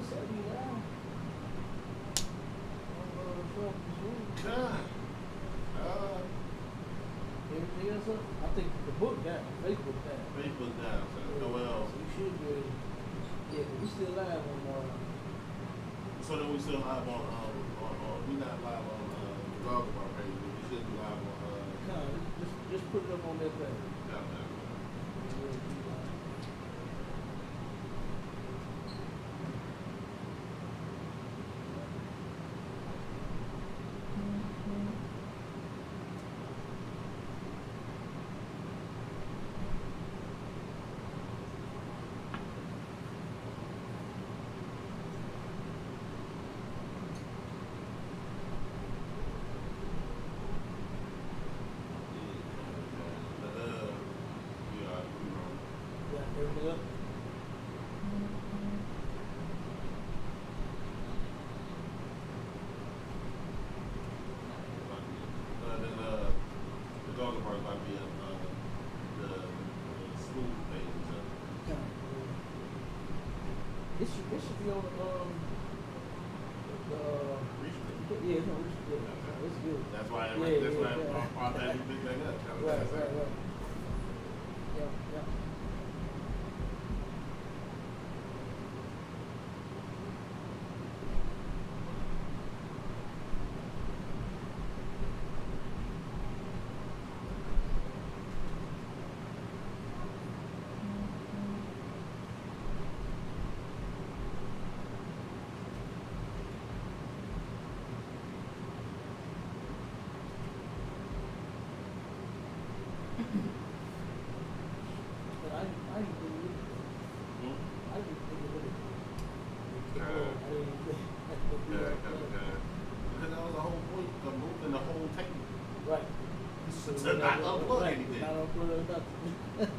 God. Everything else up? I think the book down, Facebook down. Facebook down, so well. So you should be. Yeah, but we still live on. So then we still live on we not live on the Dog Bar page, but we should be live on Just put it up on that page. yeah. Everything up? The Dog Bar might be up the school page. It should be on yeah, no, it's good. That's why our bad big back up. Right. Yeah. But I didn't think it. I didn't think it would. Because that was the whole point of moving the whole table. Right. To not unplug anything. Not unplug nothing.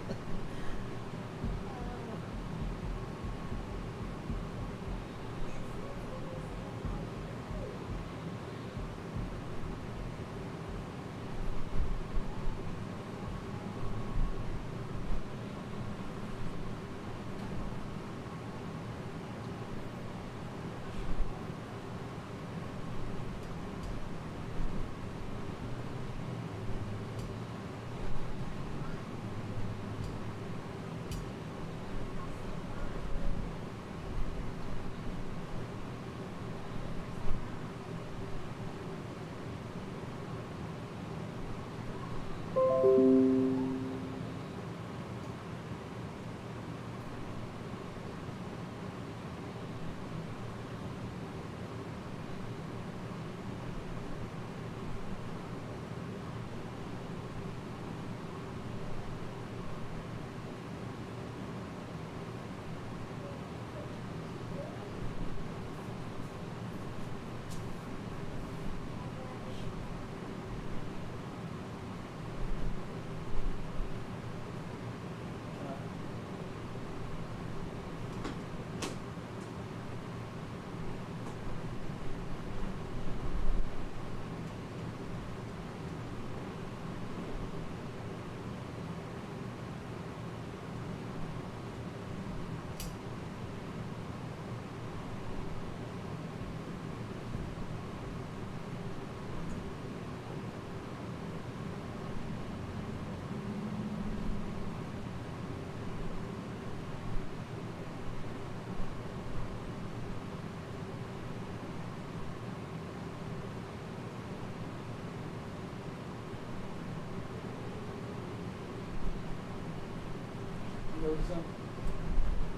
You know something?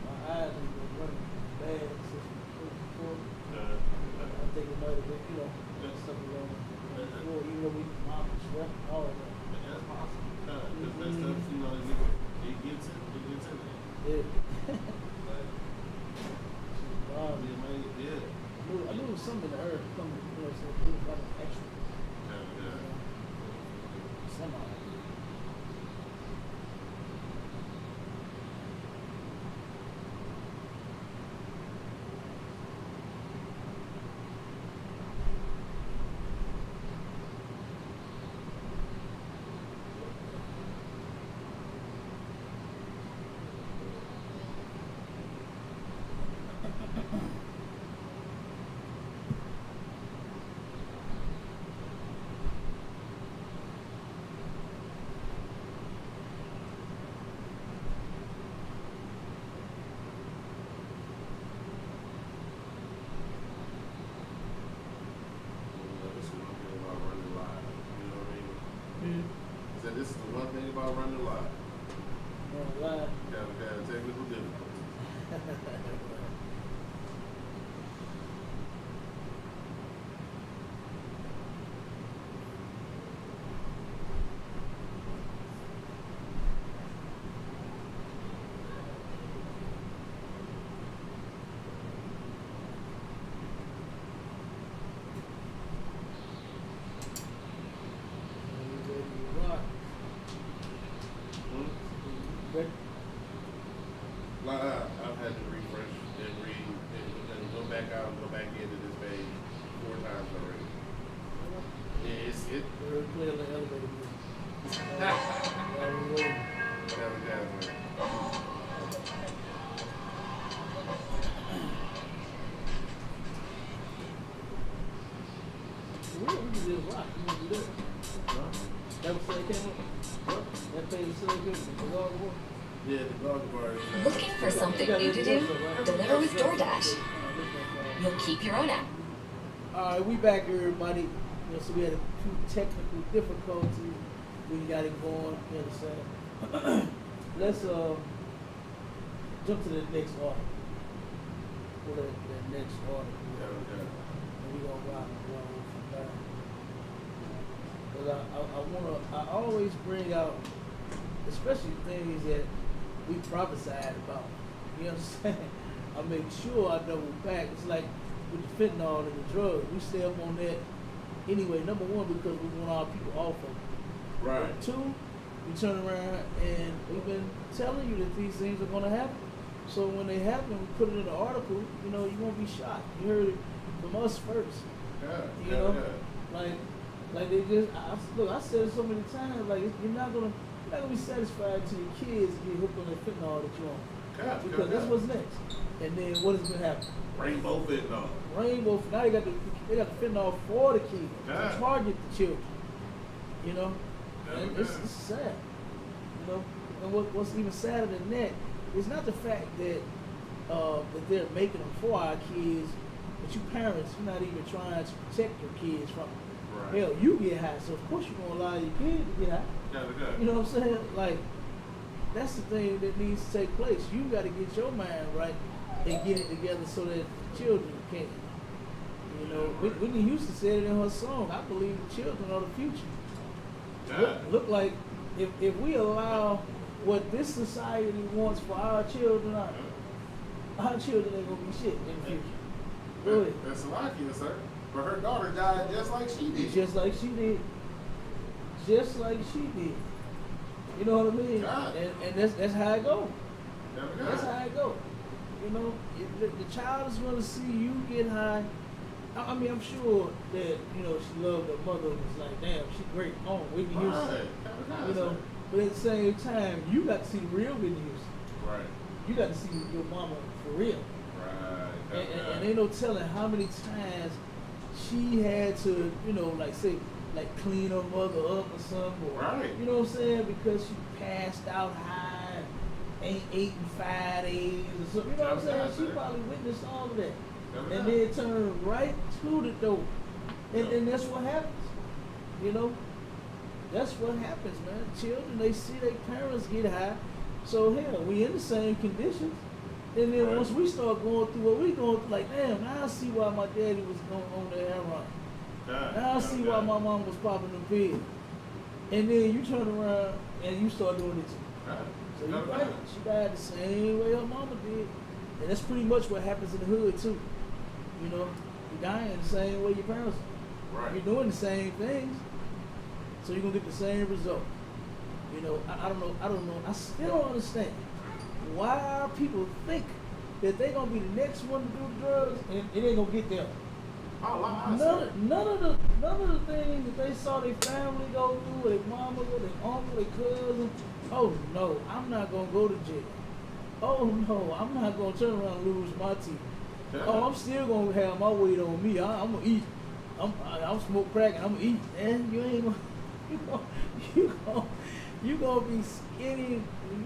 My eyes have been running bad since before. I think it might have been, something wrong before, even though we mom sweat all of that. That's possible. Because that stuff, it gets in there. Yeah. Like, Yeah. I knew it was something in the earth coming, so it was like an extra. Somehow. back out and go back into this page 4 times already. Yeah, it's it. They're playing the elevator music. Whatever, man. We can just rock. We can do that. That was that came up? What? That page is so good. The dog war? Yeah, the dog bar. Looking for something new to do? Deliver with DoorDash. You'll keep your own app. Alright, we back everybody. So we had a few technical difficulties. We got it going, you understand? Let's jump to the next article. For that next article. Yeah, okay. And we gonna rock and roll from there. Because I always bring out, especially things that we prophesied about. You understand? I make sure I double back. It's like with the fentanyl and the drugs. We stay up on that anyway. Number one, because we want our people off of it. Right. Number two, we turn around and we've been telling you that these things are going to happen. So when they happen, we put it in the article, you know, you won't be shocked. You heard it from us first. Yeah. You know? Like they just, look, I said it so many times, like you're not gonna be satisfied till your kids get hooked on the fentanyl that you want. Because that's what's next. And then what is gonna happen? Rainbow fentanyl. Rainbow. Now they got the fentanyl for the kids to target the children. You know, and it's sad. You know, and what's even sadder than that is not the fact that that they're making them for our kids, but you parents, you're not even trying to protect your kids from it. Right. Hell, you get high, so of course you're gonna allow your kids to get high. You know what I'm saying? Like, that's the thing that needs to take place. You got to get your mind right and get it together so that children can. You know, Whitney Houston said it in her song. I believe the children are the future. Look like if we allow what this society wants for our children, our children ain't gonna be shit in the future. Really? That's Salakia, sir. But her daughter died just like she did. Just like she did. Just like she did. You know what I mean? God. And that's how it go. That's how it go. You know, the child is gonna see you get high. I mean, I'm sure that, you know, she loved her mother and was like, damn, she great. Oh, Whitney Houston. You know, but at the same time, you got to see the real Whitney Houston. Right. You got to see your mama for real. Right. And ain't no telling how many times she had to, you know, like say, like clean her mother up or something. Or, Right. You know what I'm saying? Because she passed out high, ain't ate in 5 days or something. You know what I'm saying? She probably witnessed all of that. And then turned right to the door. And that's what happens. You know? That's what happens, man. Children, they see their parents get high. So hell, we in the same conditions. And then once we start going through what we going through, like, damn, now I see why my daddy was going on the heroin. Now I see why my mom was popping them pills. And then you turn around and you start doing it too. So you're right. She died the same way her mama did. And that's pretty much what happens in the hood too. You know, you're dying the same way your parents are. Right. You're doing the same things. So you're gonna get the same result. You know, I don't know. I still don't understand why people think that they're gonna be the next one to do drugs and it ain't gonna get them. None of the things that they saw their family go through, or their mama, or their uncle, their cousin. Oh no, I'm not gonna go to jail. Oh no, I'm not gonna turn around and lose my teeth. Yeah. Oh, I'm still gonna have my weight on me. I'm gonna eat. I'm smoke crack and I'm gonna eat. And you ain't gonna. You gonna be skinny, you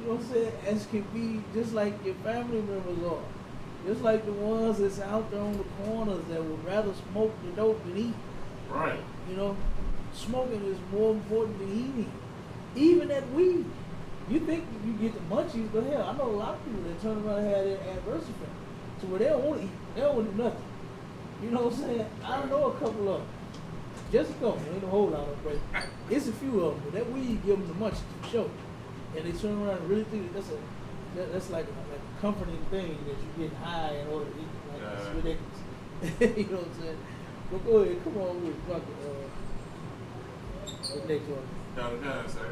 know what I'm saying, as can be, just like your family members are. Just like the ones that's out there on the corners that would rather smoke the dope than eat. Right. You know, smoking is more important than eating. Even that weed. You think you get the munchies, but hell, I know a lot of people that turn around and have their anniversary family. So where they don't want to eat, they don't want to do nothing. You know what I'm saying? I know a couple of them. Just a couple, ain't a whole lot of them, but it's a few of them. But that weed give them the munchies for sure. And they turn around and really think that that's like a comforting thing that you get high in order to eat. Like, it's ridiculous. You know what I'm saying? But go ahead, come on with the next one. Sir.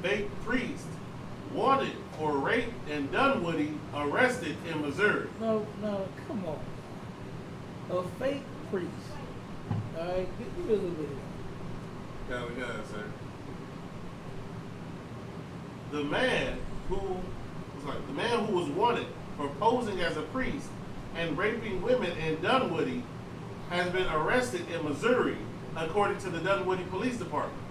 Fake priest wanted for rape in Dunwoody, arrested in Missouri. No, come on. A fake priest. Alright, give me a little bit of that. Yeah, sir. The man who was wanted for posing as a priest and raping women in Dunwoody has been arrested in Missouri, according to the Dunwoody Police Department.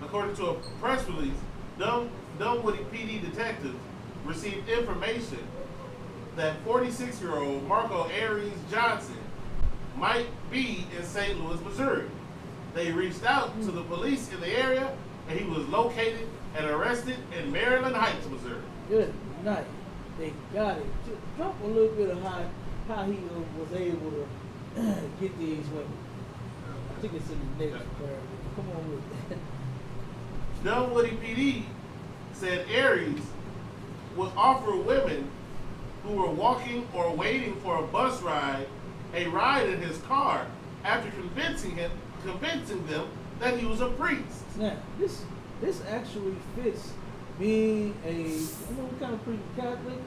According to a press release, Dunwoody PD detectives received information that 46-year-old Marco Aries Johnson might be in St. Louis, Missouri. They reached out to the police in the area, and he was located and arrested in Maryland Heights, Missouri. Good night. They got it. Just drop a little bit of how he was able to get these women. I think it's in the next paragraph. Come on with that. Dunwoody PD said Aries would offer women who were walking or waiting for a bus ride a ride in his car after convincing them that he was a priest. Now, this actually fits being a, I don't know what kind of priest, Catholic?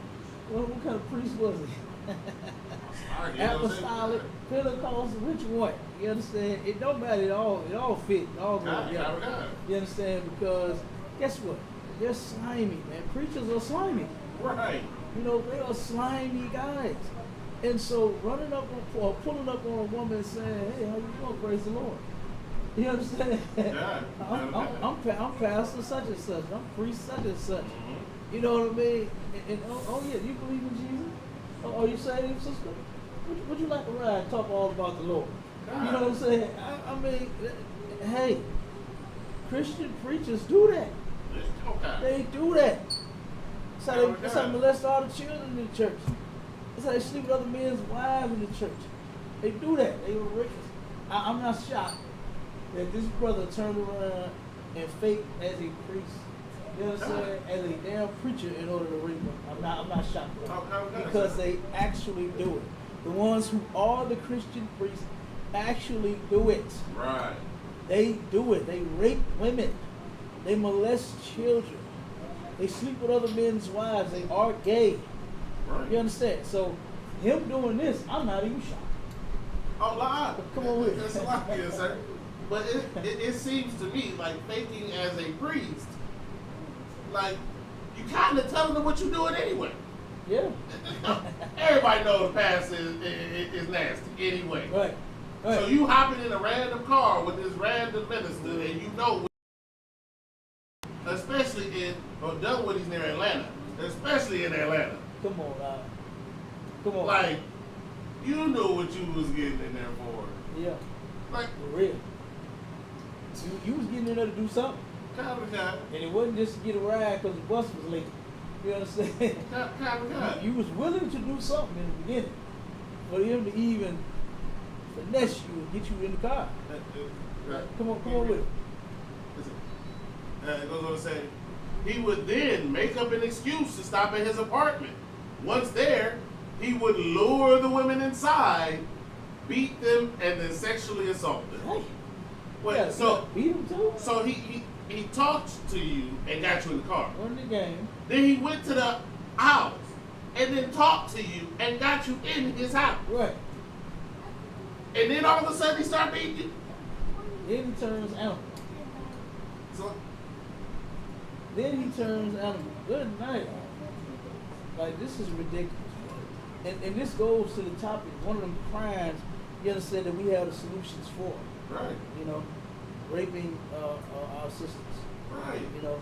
What kind of priest was he? Apostolic, Pentecostal, which one? You understand? It don't matter, it all fit, it all goes together. You understand? Because guess what? They're slimy, man. Preachers are slimy. Right. You know, they are slimy guys. And so running up or pulling up on a woman and saying, hey, how you doing? Praise the Lord. You understand? Yeah. I'm pastor such and such. I'm priest such and such. Mm-hmm. You know what I mean? And oh yeah, you believe in Jesus? Oh, are you saved, sister? Would you like to ride and talk all about the Lord? God. You know what I'm saying? I mean, hey, Christian preachers do that. Okay. They do that. That's how they molest all the children in the church. That's how they sleep with other men's wives in the church. They do that. They were rich. I'm not shocked that this brother turned around and faked as a priest. You know what I'm saying? As a damn preacher in order to rape them. I'm not shocked. Because they actually do it. The ones who are the Christian priests actually do it. Right. They do it. They rape women. They molest children. They sleep with other men's wives. They are gay. Right. You understand? So him doing this, I'm not even shocked. Oh, lie. Come on with it. That's a lie, yes, sir. But it seems to me like faking as a priest, like you kind of telling them what you're doing anyway. Yeah. Everybody knows the pastor is nasty anyway. Right. So you hopping in a random car with this random minister, and you know, especially in Dunwoody's near Atlanta, especially in Atlanta. Come on, come on. Like you knew what you was getting in there for. Yeah. Like for real. You was getting in there to do something. Kind of. And it wasn't just to get a ride because the bus was late. You understand? Kind of. You was willing to do something in the beginning for him to even finesse you and get you in the car. Come on with it. It goes on to say, he would then make up an excuse to stop at his apartment. Once there, he would lure the women inside, beat them, and then sexually assault them. Hey. Wait, Yeah, so beat him too? So he talked to you and got you in the car. Won the game. Then he went to the house and then talked to you and got you in his house. Right. And then all of a sudden he started beating you. Then he turns animal. So Then he turns animal. Good night. Like, this is ridiculous. And this goes to the topic, one of them crimes, you understand, that we have the solutions for. right. You know, raping our sisters. Right. You know,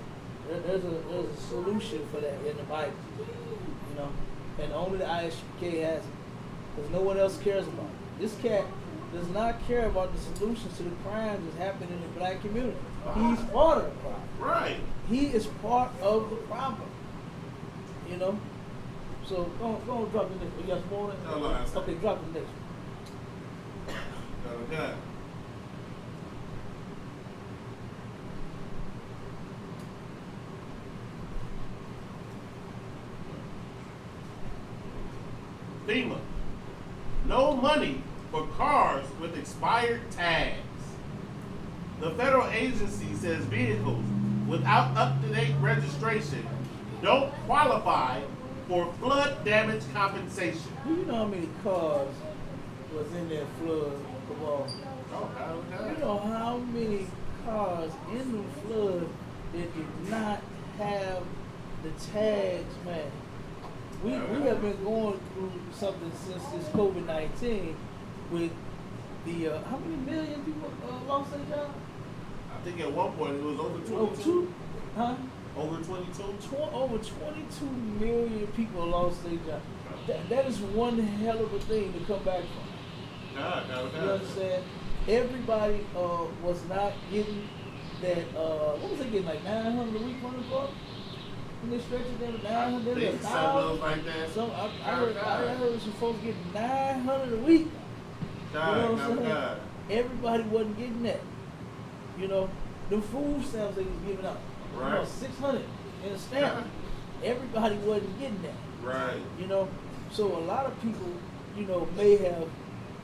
there's a solution for that in the Bible. You know, and only the ISUPK has it, because no one else cares about it. This cat does not care about the solutions to the crimes that's happening in the black community. He's part of the problem. Right. He is part of the problem. You know? So go on, drop the next one. You got some more? No, last. Okay, drop the next one. Okay. FEMA. No money for cars with expired tags. The federal agency says vehicles without up-to-date registration don't qualify for flood damage compensation. Do you know how many cars was in that flood? Come on. Oh, God. You know how many cars in the flood that did not have the tags, man? We have been going through something since this COVID-19 with the, how many million people lost their job? I think at one point it was over 22. Over two, huh? Over 22? Over 22 million people lost their job. That is one hell of a thing to come back from. God. You understand? Everybody was not getting that, what was they getting, like 900 a week from the club? When they stretched it down to 900, they think something like that. So I heard some folks getting 900 a week. God, you know what I'm saying? God. Everybody wasn't getting that. You know, the food stamps they was giving out. Right. You know, 600 in a stamp. Everybody wasn't getting that. Right. You know, so a lot of people, you know, may have,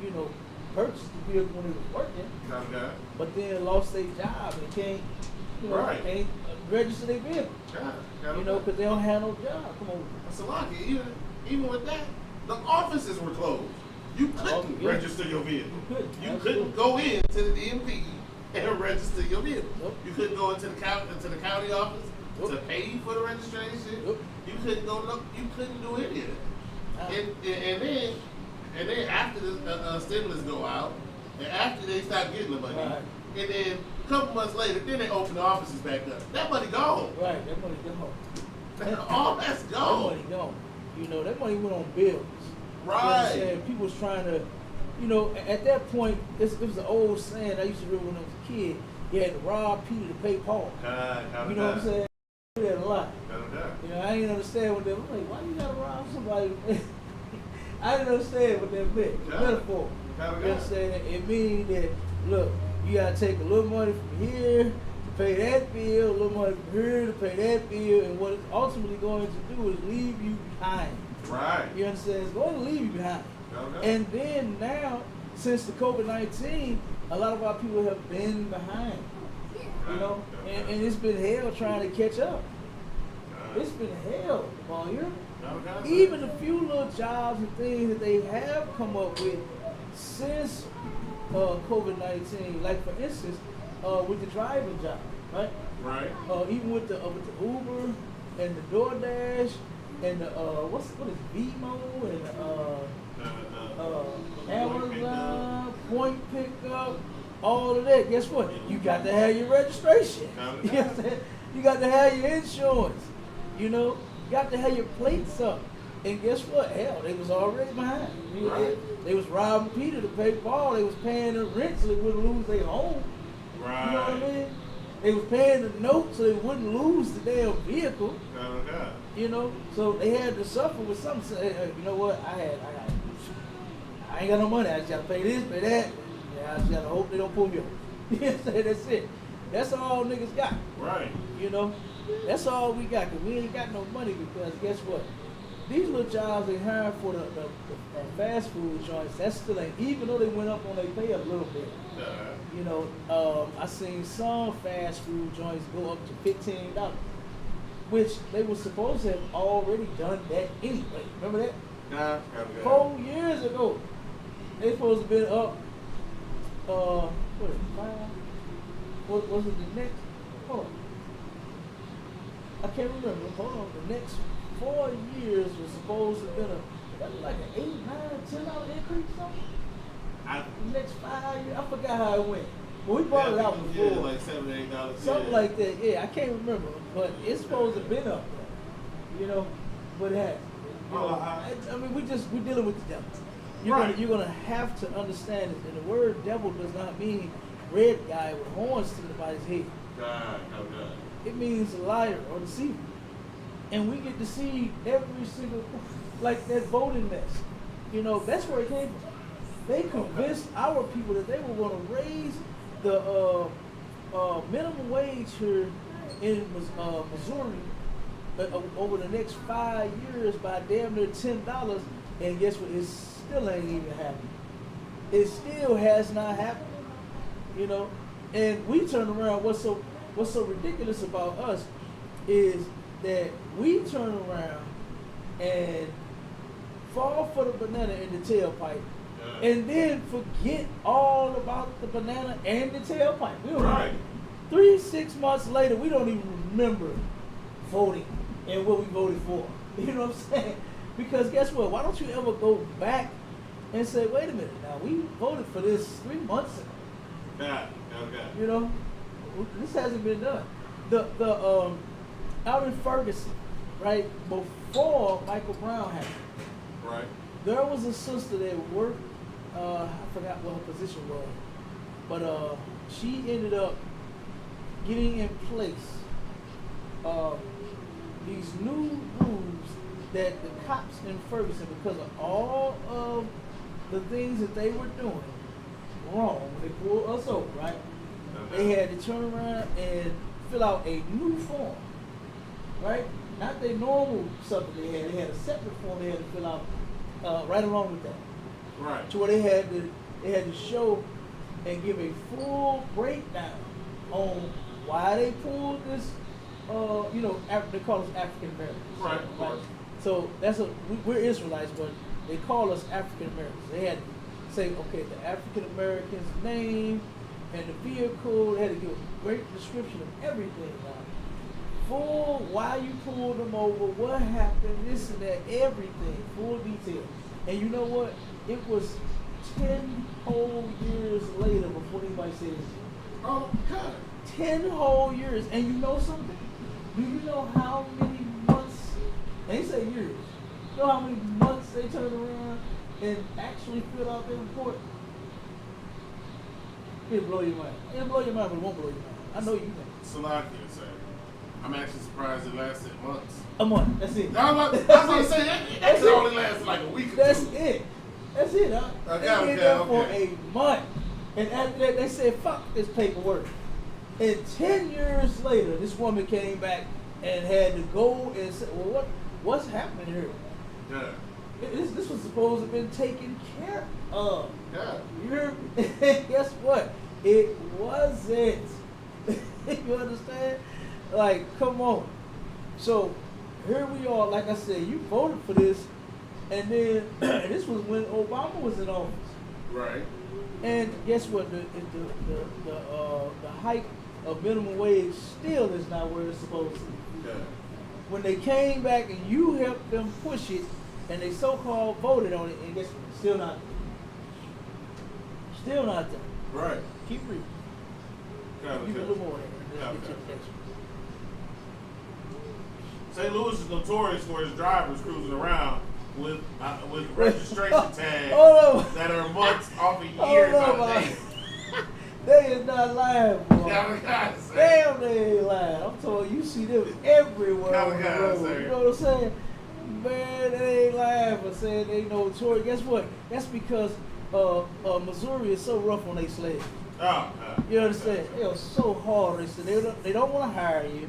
you know, purchased the vehicle when they was working, God. but then lost their job and can't, you know, Right. can't register their vehicle. God. You know, because they don't have no job. Come on. That's a lot. Even with that, the offices were closed. You couldn't Yeah. register your vehicle. You Absolutely. couldn't go into the DMV and register your vehicle. Nope. You couldn't go into the county office Nope. to pay for the registration. Nope. You couldn't go. You couldn't do any of that. Nah. And then after the stimulus go out, and after they start getting the money, Right. and then a couple months later, then they open the offices back up. That money gone. Right, that money gone. All that's That gone. money gone. You know, that money went on bills. Right. You know what I'm saying? People was trying to, you know, at that point, it was an old saying I used to remember when I was a kid. You had to rob Peter to pay Paul. You know what I'm saying? I do that a lot. You know, I didn't understand what that was like. Why you gotta rob somebody? I didn't understand what that meant. The metaphor. You know what I'm saying? It means that, look, you gotta take a little money from here to pay that bill, a little money from here to pay that bill, and what it's ultimately going to do is leave you behind. Right. You understand? It's going to leave you behind. And then now, since the COVID-19, a lot of our people have been behind. You know? And it's been hell trying to catch up. It's been hell, all year. Even the few little jobs and things that they have come up with since COVID-19, like for instance, with the driving job, right? Right. Even with the Uber and the DoorDash and the what is Vimo and Amazon, Point Pickup, all of that. Guess what? You got to have your registration. You know what I'm saying? You got to have your insurance. You know, you got to have your plates up. And guess what? Hell, they was already behind. They was robbing Peter to pay Paul. They was paying the rent so they wouldn't lose their home. Right. You know what I mean? They was paying the note so they wouldn't lose the damn vehicle. You know, so they had to suffer with something. Say, hey, you know what? I ain't got no money. I just gotta pay this, pay that. Yeah, I just gotta hope they don't pull me over. You know what I'm saying? That's it. That's all niggas got. Right. You know, that's all we got. Cause we ain't got no money because guess what? These little jobs they hiring for the fast food joints, that still ain't, even though they went up on their pay a little bit. You know, I seen some fast food joints go up to $15, which they were supposed to have already done that anyway. Remember that? 4 years ago, they supposed to been up. What is it, 5? What was it? The next? Hold on. I can't remember. Hold on. The next 4 years was supposed to have been that was like an $8, $9, $10 increase or something. The next 5 years, I forgot how it went. But we brought it out before. Yeah, like $7, $8. Something like that. Yeah, I can't remember, but it's supposed to have been up there. You know, but it hasn't. You know, I mean, we're dealing with the devil. You're gonna have to understand it. And the word devil does not mean red guy with horns sticking about his head. God. It means a liar or deceiver. And we get deceived every single, like that voting mess. You know, that's where it came from. They convinced our people that they were going to raise the minimum wage here in Missouri over the next 5 years by damn near $10. And guess what? It still ain't even happening. It still has not happened. You know, and we turn around. What's so ridiculous about us is that we turn around and fall for the banana in the tailpipe, and then forget all about the banana and the tailpipe. We don't Right. 3-6 months later, we don't even remember voting and what we voted for. You know what I'm saying? Because guess what? Why don't you ever go back and say, wait a minute, now we voted for this 3 months ago. Okay. You know, this hasn't been done. The out in Ferguson, right before Michael Brown happened, Right. there was a sister that worked. I forgot what her position was, but she ended up getting in place these new rules that the cops in Ferguson, because of all of the things that they were doing wrong, when they pulled us over, right? They had to turn around and fill out a new form, right? Not their normal stuff that they had. They had a separate form they had to fill out right along with that. Right. To where they had to show and give a full breakdown on why they pulled this. They call us African Americans. Right, of course. So we're Israelites, but they call us African Americans. They had to say, okay, the African American's name and the vehicle. They had to give a great description of everything. Full why you pulled them over, what happened, this and that, everything, full detail. And you know what? It was 10 whole years later before anybody said anything. Oh, God. 10 whole years. And you know something? Do you know how many months, they say years, you know how many months they turned around and actually filled out their report? It'll blow your mind. It'll blow your mind, but it won't blow your mind. I know you know. Salakia, sir. I'm actually surprised it lasted months. A month. That's it. I was going to say, that could only last like a week or That's two. it. That's it, huh? They did that for a month. And after that, they said, fuck this paperwork. And 10 years later, this woman came back and had to go and say, well, what's happening here? Yeah. This was supposed to have been taken care of. Yeah. You hear me? Guess what? It wasn't. You understand? Like, come on. So, here we are. Like I said, you voted for this. And then, this was when Obama was in office. Right. And guess what? The hike of minimum wage still is not where it's supposed to be. Yeah. When they came back and you helped them push it, and they so-called voted on it, and guess what? Still not there. Still not there. Right. Keep reading. Okay. Give a little more there. Let's Okay. get to the next one. St. Louis is notorious for its drivers cruising around with registration tags Oh, that are months off of years out of date. They is not lying, boy. Damn, Damn, they ain't lying. I'm telling you, see them everywhere on the road. You know what I'm saying? Man, they ain't lying for saying they notorious. Guess what? That's because Missouri is so rough on their slaves. You understand? They are so hard. They say they don't want to hire you.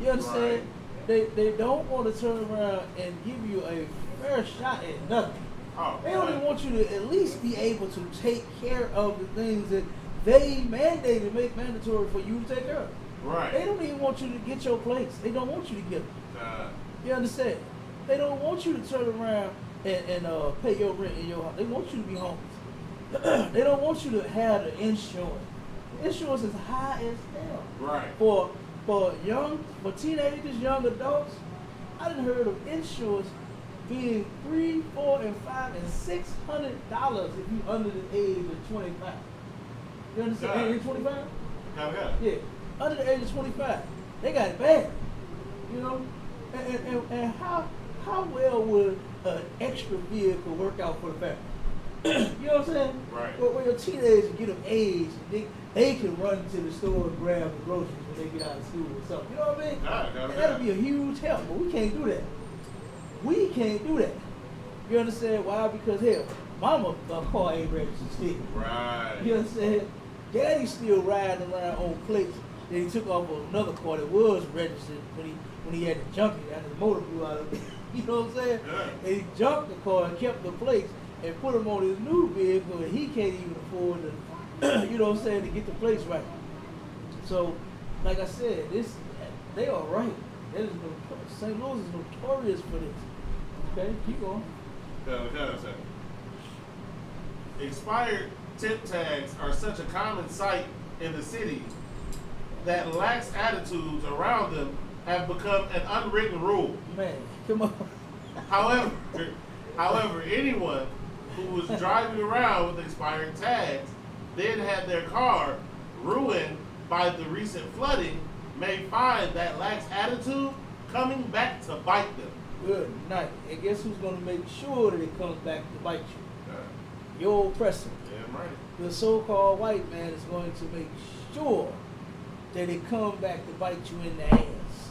You understand? Right. They don't want to turn around and give you a fair shot at nothing. They don't even want you to at least be able to take care of the things that they mandated, make mandatory for you to take care of. Right. They don't even want you to get your place. They don't want you to get them. You understand? They don't want you to turn around and pay your rent in your house. They want you to be homeless. They don't want you to have the insurance. Insurance is high as hell. Right. For teenagers, young adults, I done heard of insurance being $300, $400, and $500 and $600 if you under the age of 25. You understand? Age 25? Yeah. Under the age of 25. They got it bad. You know? And how well would an extra vehicle work out for the family? You know what I'm saying? Right. When your teenagers get of age, they can run to the store and grab the groceries when they get out of school or something. You know what I mean? And that'll be a huge help, but we can't do that. We can't do that. You understand why? Because hell, mama car ain't registered still. Right. You understand? Daddy's still riding around on plates that he took off of another car that was registered when he had the junkie and the motor blew out of it. You know what I'm saying? Yeah. And he junked the car and kept the plates and put them on his new vehicle, and he can't even afford to, you know what I'm saying, to get the plates right. So, like I said, they are right. St. Louis is notorious for this. Okay, keep going. Expired tip tags are such a common sight in the city that lax attitudes around them have become an unwritten rule. Man, come on. However, anyone who was driving around with expired tags then had their car ruined by the recent flooding may find that lax attitude coming back to bite them. Good night. And guess who's going to make sure that it comes back to bite you? Your oppressor. Yeah, right. The so-called white man is going to make sure that it comes back to bite you in the ass.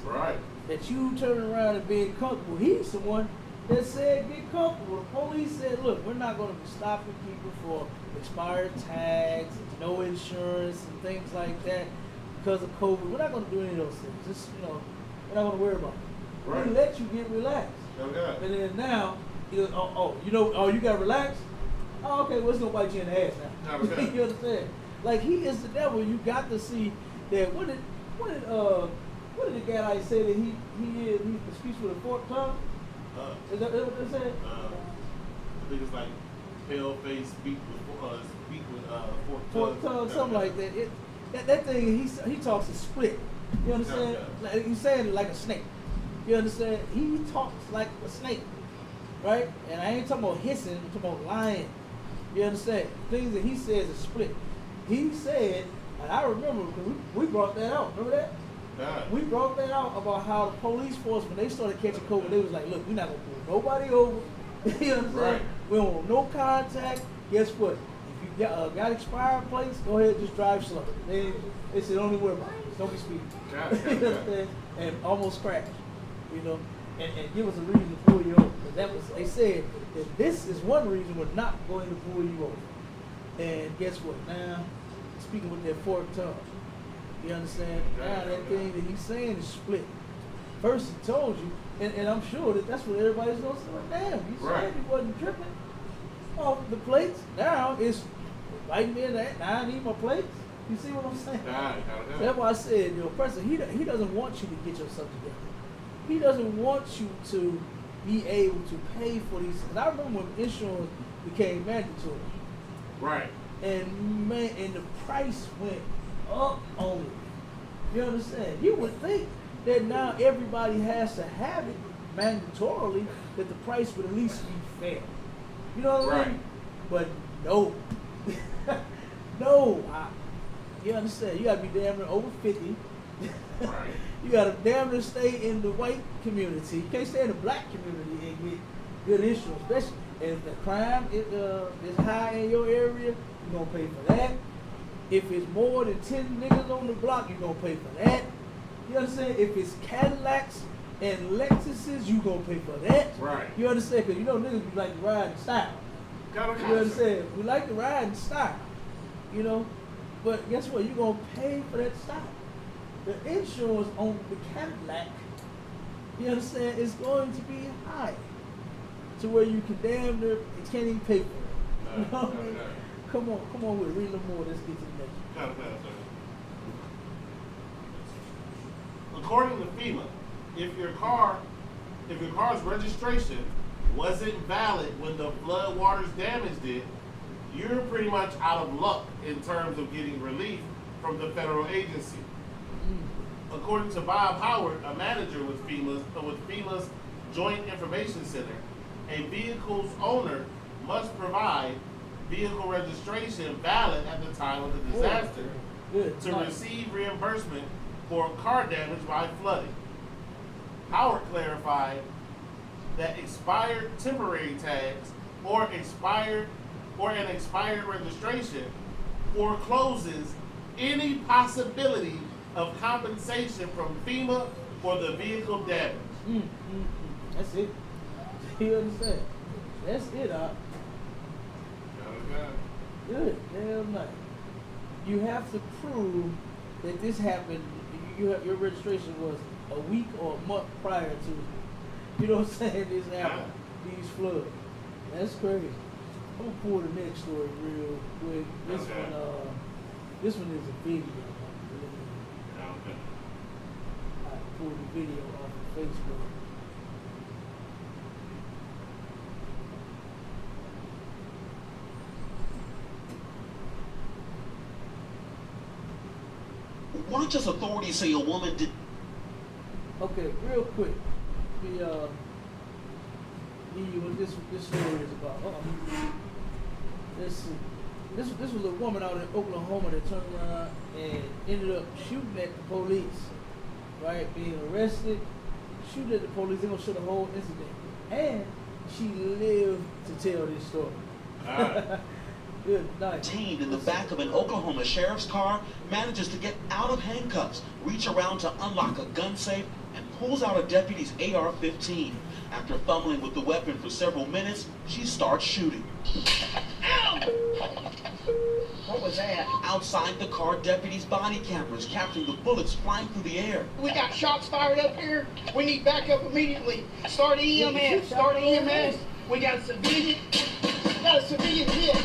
Right. That you turn around and being comfortable. He's the one that said get comfortable. The police said, look, we're not going to be stopping people for expired tags, no insurance, and things like that because of COVID. We're not going to do any of those things. Just, we're not going to worry about it. Right. We let you get relaxed. Okay. And then now, you got to relax? Oh, okay, well, it's going to bite you in the ass now. Okay. You understand? Like, he is the devil. You got to see that. What did the guy say that he speaks with a forked tongue? Is that what they said? I think it's like pale face speak with forked tongue, something like that. That thing he talks is split. You understand? Like, he's saying it like a snake. You understand? He talks like a snake, right? And I ain't talking about hissing. I'm talking about lying. You understand? Things that he says is split. He said, and I remember because we brought that out. Remember that? Yeah. We brought that out about how the police force, when they started catching COVID, they was like, look, we're not going to pull nobody over. You understand? Right. We don't want no contact. Guess what? If you got expired plates, go ahead and just drive slow. They said, don't even worry about it. Don't be speeding. You understand? And almost crash. And give us a reason to pull you over. They said that this is one reason we're not going to pull you over. And guess what? Now, speaking with that forked tongue. You understand? Now that thing that he's saying is split. First he told you, and I'm sure that's what everybody's going to say. Well, damn, you said he wasn't tripping off the plates. Now it's biting me in that. Now I need my plates. You see what I'm saying? So that's why I said, the oppressor, he doesn't want you to get yourself together. He doesn't want you to be able to pay for these things. I remember when insurance became mandatory. Right. And the price went up on it. You understand? You would think that now everybody has to have it mandatorily, that the price would at least be fair. You know what I mean? But no. No. You understand? You got to be damn near over 50. Right. You got to damn near stay in the white community. You can't stay in the black community and get good insurance, especially if the crime is high in your area. You're going to pay for that. If it's more than 10 niggas on the block, you're going to pay for that. You understand? If it's Cadillacs and Lexuses, you're going to pay for that. Right. You understand? Because niggas be like to ride in style. You understand? We like to ride in style. But guess what? You're going to pay for that style. The insurance on the Cadillac, you understand, is going to be high. To where you can damn near, you can't even pay for it. You know what I mean? Come on with it. Read a little more. Let's get to the next one. According to FEMA, if your car's registration wasn't valid when the flood waters damaged it, you're pretty much out of luck in terms of getting relief from the federal agency. According to Bob Howard, a manager with FEMA's Joint Information Center, a vehicle's owner must provide vehicle registration valid at the time of the disaster to receive reimbursement for car damage by flooding. Howard clarified that expired temporary tags or an expired registration forecloses any possibility of compensation from FEMA for the vehicle damage. That's it. You understand? That's it, Good. Damn nice. You have to prove that this happened. Your registration was a week or a month prior to, you know what I'm saying, this happened, these floods. That's crazy. I'm gonna pull the next story real quick. This one is a video. Alright, pulled the video off of Facebook. Why does authorities say a woman did? Okay, real quick. What this story is about. This was a woman out in Oklahoma that turned around and ended up shooting at the police, right? Being arrested, shooting at the police. They're gonna show the whole incident, and she lived to tell this story. All right. Good night. Detained in the back of an Oklahoma sheriff's car, manages to get out of handcuffs, reach around to unlock a gun safe, and pulls out a deputy's AR-15. After fumbling with the weapon for several minutes, she starts shooting. Ow! What was that? Outside the car, deputies' body cameras capturing the bullets flying through the air. We got shots fired up here. We need backup immediately. Start EMS. Start EMS. We got a civilian. Hit.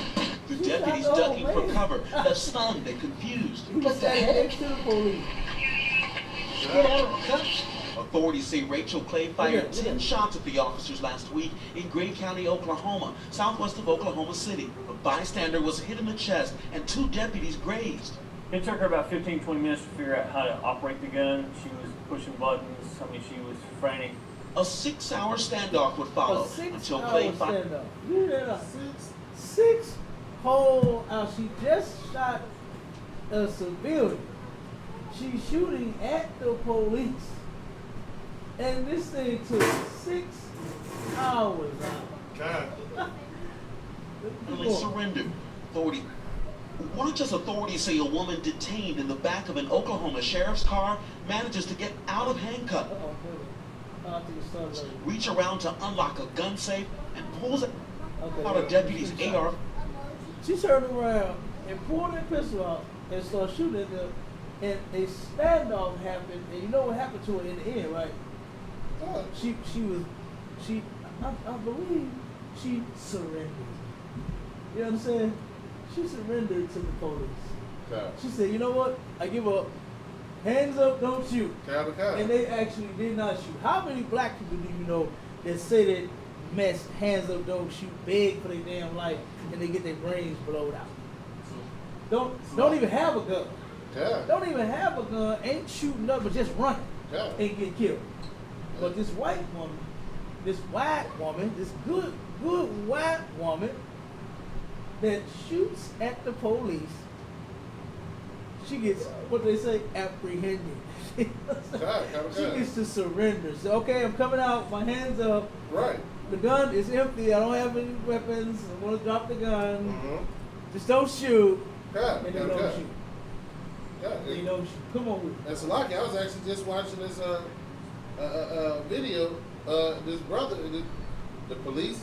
The deputies ducking for cover, left stunned and confused. What the heck? Next to the police. Get out of the cuffs. Authorities say Rachel Clay fired 10 shots at the officers last week in Gray County, Oklahoma, southwest of Oklahoma City. A bystander was hit in the chest and 2 deputies grazed. It took her about 15-20 minutes to figure out how to operate the gun. She was pushing buttons. I mean, she was frantic. A 6-hour standoff would follow until Clay fired. You hear that? 6 whole hours. She just shot a civilian. She's shooting at the police. And this thing took 6 hours out. God. Finally surrendered. Why does authorities say a woman detained in the back of an Oklahoma sheriff's car manages to get out of handcuffs, reach around to unlock a gun safe, and pulls out a deputy's AR? She turned around and pulled her pistol out and started shooting at them. And a standoff happened. And you know what happened to her in the end, right? I believe she surrendered. You understand? She surrendered to the police. God. She said, you know what? I give up. Hands up, don't shoot. God. And they actually did not shoot. How many black people do you know that say that mess, hands up, don't shoot, beg for their damn life, and they get their brains blown out? Don't even have a gun. God. Don't even have a gun, ain't shooting up, but just running God. and get killed. But this white woman, this good white woman that shoots at the police, she gets, what they say, apprehended. She gets to surrender. So, okay, I'm coming out, my hands up. Right. The gun is empty, I don't have any weapons, I'm going to drop the gun. Mm-hmm. Just don't shoot. God. And they don't shoot. God. They don't shoot. Come on with it. That's lucky. I was actually just watching this video. This brother, the police,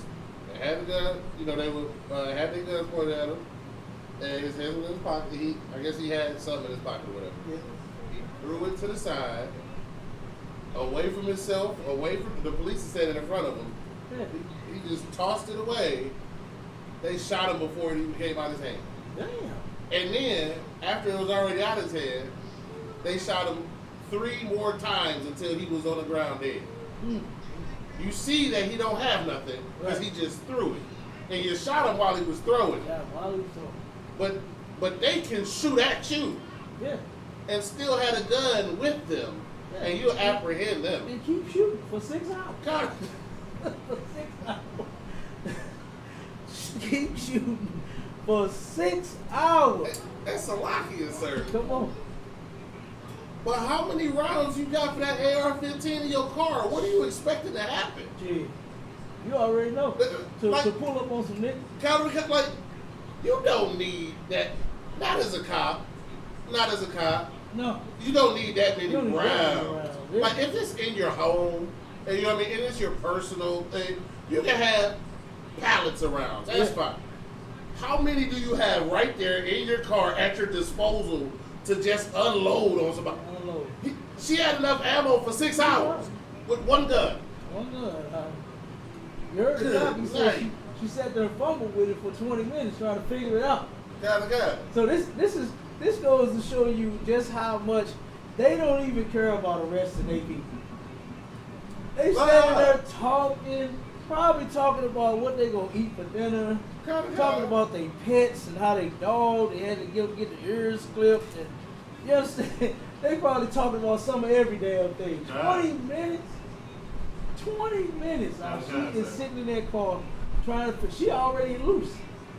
they had the gun. You know, they would had their guns pointed at him, and his hands were in his pocket. I guess he had something in his pocket or whatever. Yeah. He threw it to the side, away from himself, away from the police is standing in front of him. Yeah. He just tossed it away. They shot him before it even came out of his hand. Damn. And then, after it was already out of his hand, they shot him 3 more times until he was on the ground dead. Mm. You see that he don't have nothing because he just threw it. And you shot him while he was throwing it. Yeah, while he was throwing. But they can shoot at you Yeah. and still had a gun with them, and you'll apprehend them. And keep shooting for 6 hours. God, For 6 hours. Keep shooting for 6 hours. that's Salakia, sir. Come on. But how many rounds you got for that AR-15 in your car? What are you expecting to happen? Gee, you already know. To pull up on some niggas. Like, you don't need that. Not as a cop. No. You don't need that many You don't need that many rounds. rounds, yeah. Like, if it's in your home, and you know what I mean, and it's your personal thing, you can have pallets of rounds. That's fine. How many do you have right there in your car at your disposal to just unload on somebody? Unload. She had enough ammo for 6 hours with one gun. One gun. You heard the cop, he said she sat there and fumbled with it for 20 minutes trying to figure it out. God. So this goes to show you just how much They don't even care about arresting their people. They standing there talking, probably talking about what they gonna eat for dinner, talking about their pets and how they dog, they had to get the ears clipped, and you understand? They probably talking about some of every damn thing. 20 minutes. 20 minutes. Now she is sitting in that car trying to. She already loose.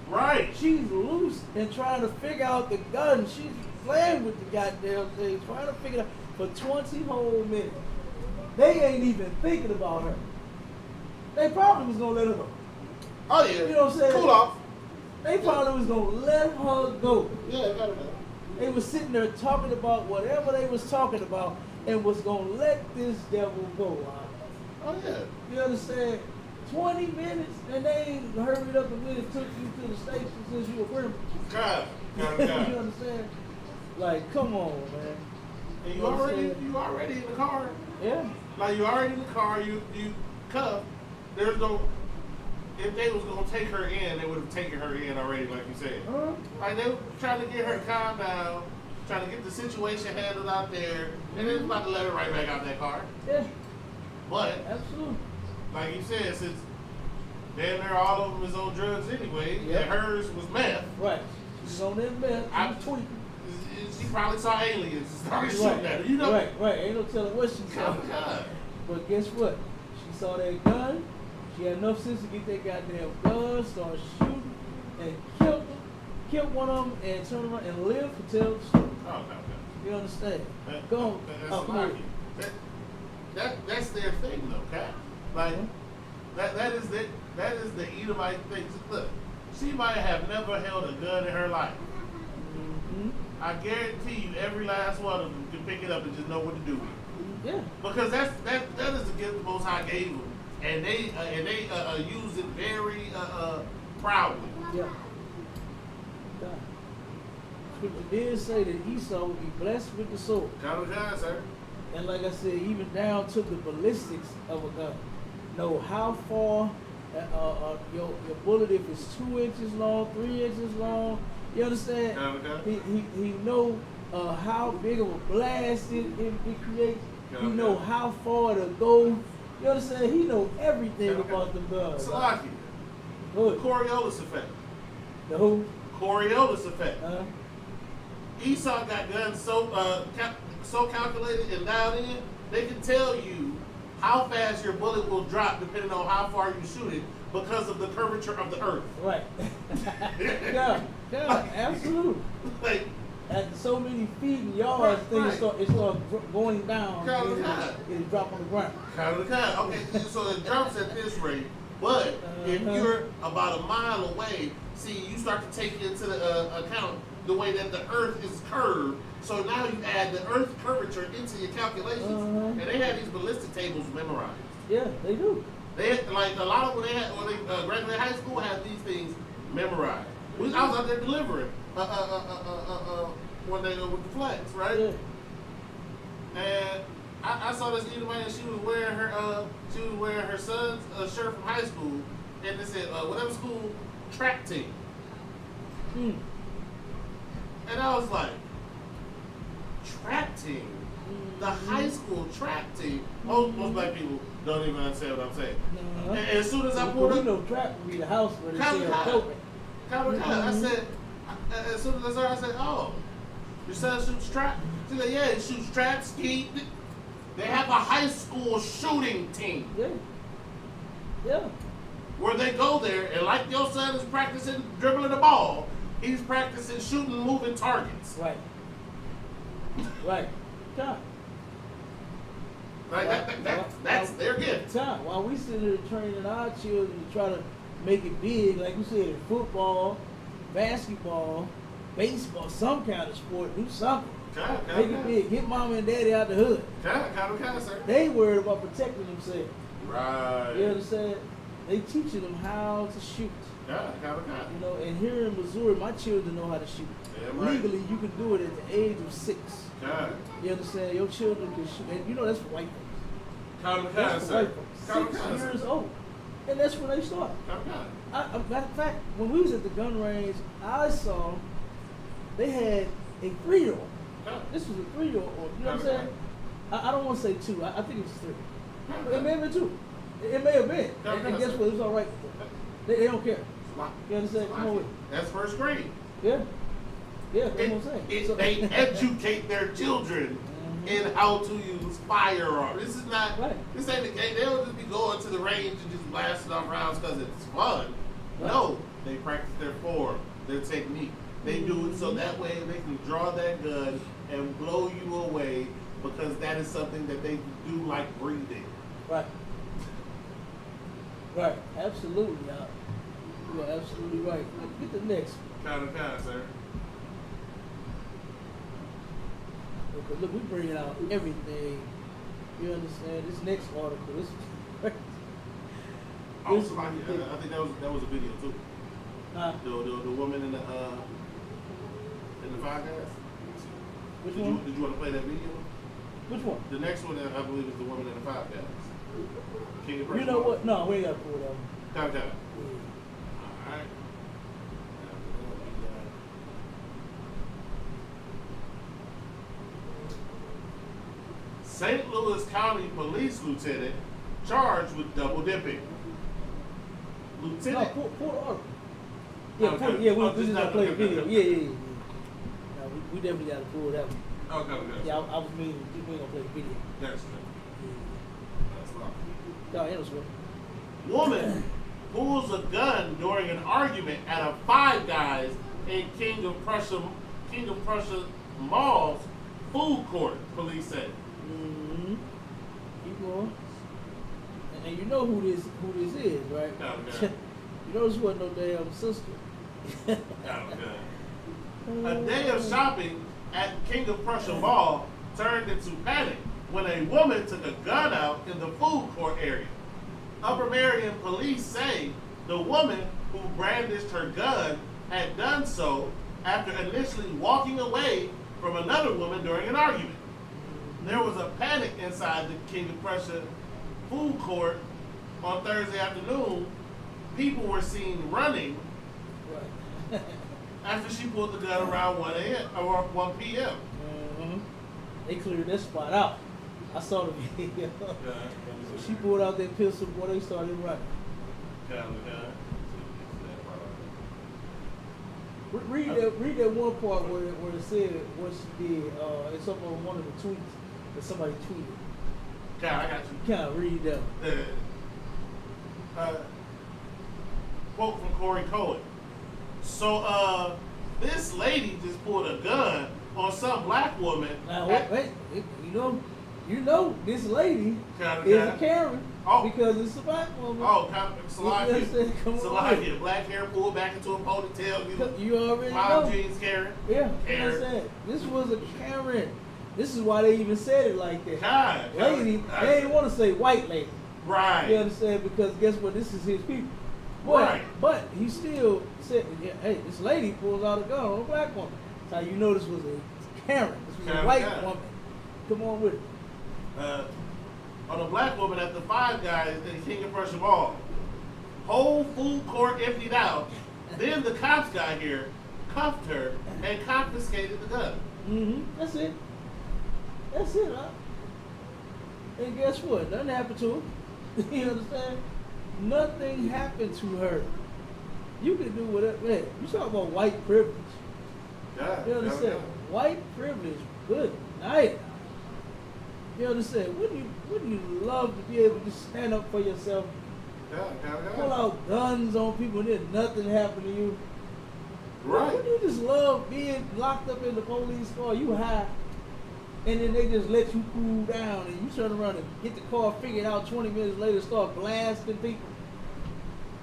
Right. She's loose and trying to figure out the gun. She's playing with the goddamn thing, trying to figure it out for 20 whole minutes. They ain't even thinking about her. They probably was gonna let her go. Oh yeah. You know what I'm saying? Cool off. They probably was gonna let her go. Yeah, got it. They was sitting there talking about whatever they was talking about and was gonna let this devil go. Oh yeah. You understand? 20 minutes and they ain't hurried up and went and took you to the station since you were criminal. God. You understand? Like, come on, man. And you know what I'm already saying? in the car. Yeah. Like you already in the car, you cuffed. There's no. If they was gonna take her in, they would have taken her in already, like you said. Uh-huh. Like they were trying to get her calmed down, trying to get the situation handled out there, and then about to let her right back out that car. Yeah. But Absolutely. like you said, since damn near all of them is on drugs anyway, Yep. and hers was meth, Right. She's on that bed. I- She's tweaking. she probably saw aliens and started Right. shooting at her. You know. Right. Ain't no telling what she saw. Oh, God. But guess what? She saw that gun. She had enough sense to get that goddamn gun, start shooting, and killed one of them, and turn around and live to tell the story. Oh, okay. You understand? That- Go on. that's Oh, come lucky. on. That's their thing though, okay? Like that is the Edomite thing. Look, she might have never held a gun in her life. Mm-hmm. I guarantee you, every last one of them can pick it up and just know what to do with it. Yeah. Because that is the gift the Most High gave them, and they use it very proudly. Yeah. God. Scripture did say that Esau would be blessed with the sword. Count of God, sir. And like I said, even down to the ballistics of a gun. Know how far your bullet, if it's 2 inches long, 3 inches long, you understand? Okay. He know how big of a blast it creates. He know how far to go. You understand? He know everything about the gun. Salaki. Good. Coriolis effect. The who? Coriolis effect. Uh, Esau got guns so calculated and dialed in, they can tell you how fast your bullet will drop depending on how far you shoot it because of the curvature of the earth. right. yeah, absolutely. Like, At so many feet and yards, Right, it start going down. Count and of God. it drop on the ground. kind of the kind. Okay, so it jumps at this rate, but if you're about a mile away, see, you start to take into the account the way that the earth is curved. So now you add the earth curvature into your calculations, and they had these ballistic tables memorized. Yeah, they do. They had, like a lot of when they graduated high school had these things memorized. I was out there delivering one day with the flags, right? Yeah. And I saw this Edomite and she was wearing her son's shirt from high school, and it said whatever school track team. Hmm. And I was like, track team? The high school track team? Most black people don't even understand what I'm saying. Uh-huh. And as soon as I Well, pulled we up, know trap would be the house where they Kind of sell high. dope. I said, as soon as I saw her, I said, oh, your son shoots trap? She said, yeah, he shoots trap, ski. They have a high school shooting team Yeah. Yeah. where they go there, and like your son is practicing dribbling the ball, he's practicing shooting moving targets. Right. Right. God. Like that's their gift. Time. While we sit here training our children to try to make it big, like you said, in football, basketball, baseball, some kind of sport, do something. Make it big. Get mama and daddy out the hood. Kind of, sir. They worried about protecting themselves. Right. You understand? They teaching them how to shoot. Kind of. You know, and here in Missouri, my children know how to shoot. Yeah, right. Legally, you can do it at the age of 6. God. You understand? Your children can shoot, and you know that's for white folks. That's for sir. white folks. 6 years old, and that's when they start. Matter of fact, when we was at the gun range, I saw they had a 3-year-old This was a 3 or you know what I'm saying? I don't want to say 2. I think it was 3. It may have been 2. It may have been. And guess what? It was all right. They don't care. You understand? Come on with it. That's first grade. Yeah. Yeah, that's what I'm saying. They educate their children in how to use firearms. This is not. Right. This ain't the game. They don't just be going to the range and just blasting off rounds because it's fun. Right. No, they practice their form, their technique. They do it so that way they can draw that gun and blow you away because that is something that they do like breathing. Right. Right. Absolutely. You are absolutely right. Get the next one. Kind, sir. Because look, we bringing out everything. You understand? This next article, this is Oh, somebody, I think that was a video too. The woman in the Five Guys. Which Did one? Did you want to play that video? Which one? The next one, I believe, is the woman in the Five Guys. King of You know what? No, we ain't got to pull that one. Time. Yeah. All right. St. Louis County Police Lieutenant charged with double dipping. No, Lieutenant. pull the article. Yeah, Okay. pull it. Yeah, Oh, we just just not gonna play the okay, video. okay. Yeah. No, we definitely got to pull that one. Okay. Yeah, I was meaning we ain't gonna play the video. That's true. That's wrong. No, ain't no sweat. Woman pulls a gun during an argument at a Five Guys in King of Prussia Mall's food court, police say. Mm-hmm. Keep going. And you know who this is, right? Okay. You know this wasn't no damn sister. A day of shopping at King of Prussia Mall turned into panic when a woman took a gun out in the food court area. Upper Marion police say the woman who brandished her gun had done so after initially walking away from another woman during an argument. There was a panic inside the King of Prussia food court on Thursday afternoon. People were seen running Right. after she pulled the gun around 1 a.m. or 1 p.m. Mm-hmm. They cleared that spot out. I saw the video. She pulled out that pistol, boy, they started running. Read that one part where it said what she did. It's up on one of the tweets that somebody tweeted. God, I got you. Kind of read that. Quote from Corey Cohen. So, this lady just pulled a gun on some black woman. Now wait, you know this lady Kinda. is a Karen Oh. because it's a black woman. Oh, Come on. Salahia. Black hair pulled back into a ponytail. You already Mom know. jeans, Karen. Yeah, Karen. like I said, this was a Karen. This is why they even said it like that. God. Lady, they didn't want to say white lady. Right. You understand? Because guess what? This is his people. Boy, Right. But he still said, yeah, hey, this lady pulls out a gun on a black woman. That's how you know this was a Karen. This was Karen, a white Karen. woman. Come on with it. On a black woman at the Five Guys in King of Prussia Mall. Whole food court emptied out. Then the cops got here, cuffed her, and confiscated the gun. Mm-hmm. That's it. That's it, huh? And guess what? Nothing happened to her. You understand? Nothing happened to her. You can do whatever. Man, you talk about white privilege. Yeah. You understand? White privilege, good night. You understand? Wouldn't you love to be able to stand up for yourself, pull out guns on people and then nothing happen to you? Right. Wouldn't you just love being locked up in the police car, you high, and then they just let you cool down and you turn around and get the car figured out 20 minutes later, start blasting people?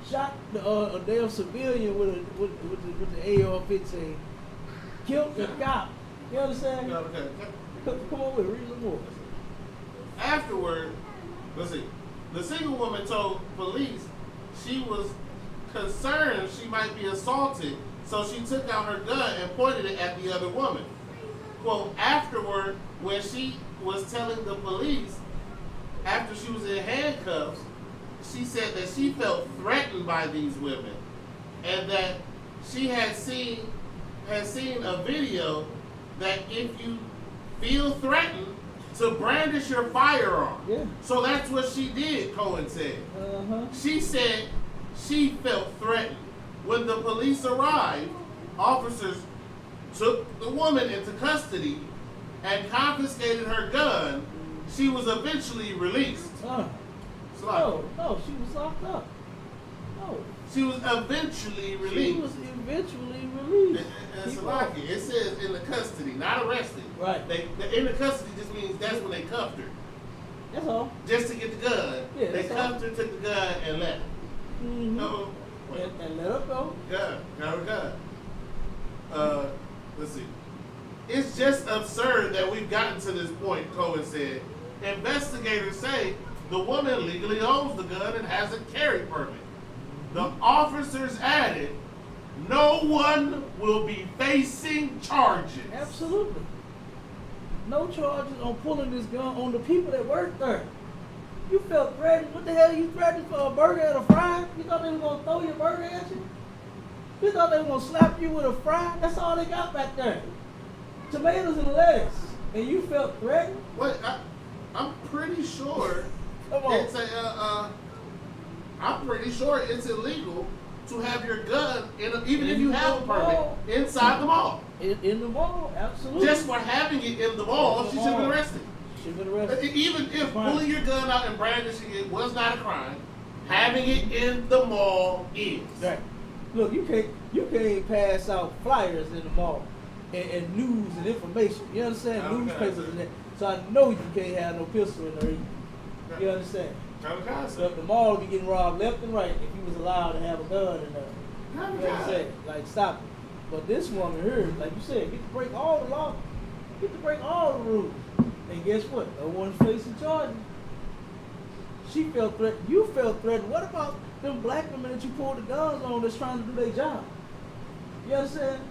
Shot a damn civilian with the AR-15. Killed the cop. You understand? Okay. Come on with it, read some more. Afterward, let's see. The single woman told police she was concerned she might be assaulted, so she took out her gun and pointed it at the other woman. Quote, afterward, when she was telling the police after she was in handcuffs, she said that she felt threatened by these women and that she had seen a video that if you feel threatened to brandish your firearm. Yeah. So that's what she did, Cohen said. Uh-huh. She said she felt threatened. When the police arrived, officers took the woman into custody and confiscated her gun. She was eventually released. No, she was locked up. No. She was eventually released. She was eventually released. And Salaki, it says in the custody, not arrested. Right. They in the custody just means that's when they cuffed her. That's all. Just to get the gun. Yeah, They that's cuffed her, took the gun, and left. Mm-hmm. Uh-oh. Wait. And let her go. Got her gun. Let's see. It's just absurd that we've gotten to this point, Cohen said. Investigators say the woman legally owns the gun and has a carry permit. The officers added, no one will be facing charges. Absolutely. No charges on pulling this gun on the people that work there. You felt threatened. What the hell you threatened for, a burger and a fry? You thought they were going to throw your burger at you? You thought they were going to slap you with a fry? That's all they got back there. Tomatoes and lettuce. And you felt threatened? Wait, I'm pretty sure Come on. it's I'm pretty sure it's illegal to have your gun even if you have a permit inside the mall. In the mall, absolutely. Just for having it in the mall, she should have been arrested. She's been arrested. Even if pulling your gun out and brandishing it was not a crime, having it in the mall is. Right. Look, you can't pass out flyers in the mall and news and information. You understand? Okay. Newspapers and that. So I know you can't have no pistol in there either. You understand? So the mall will be getting robbed left and right if you was allowed to have a gun in there. You understand? Like, stop it. But this woman here, like you said, get to break all the law, get to break all the rules. And guess what? No one's facing charges. She felt threatened. You felt threatened. What about them black women that you pulled the guns on that's trying to do their job? You understand?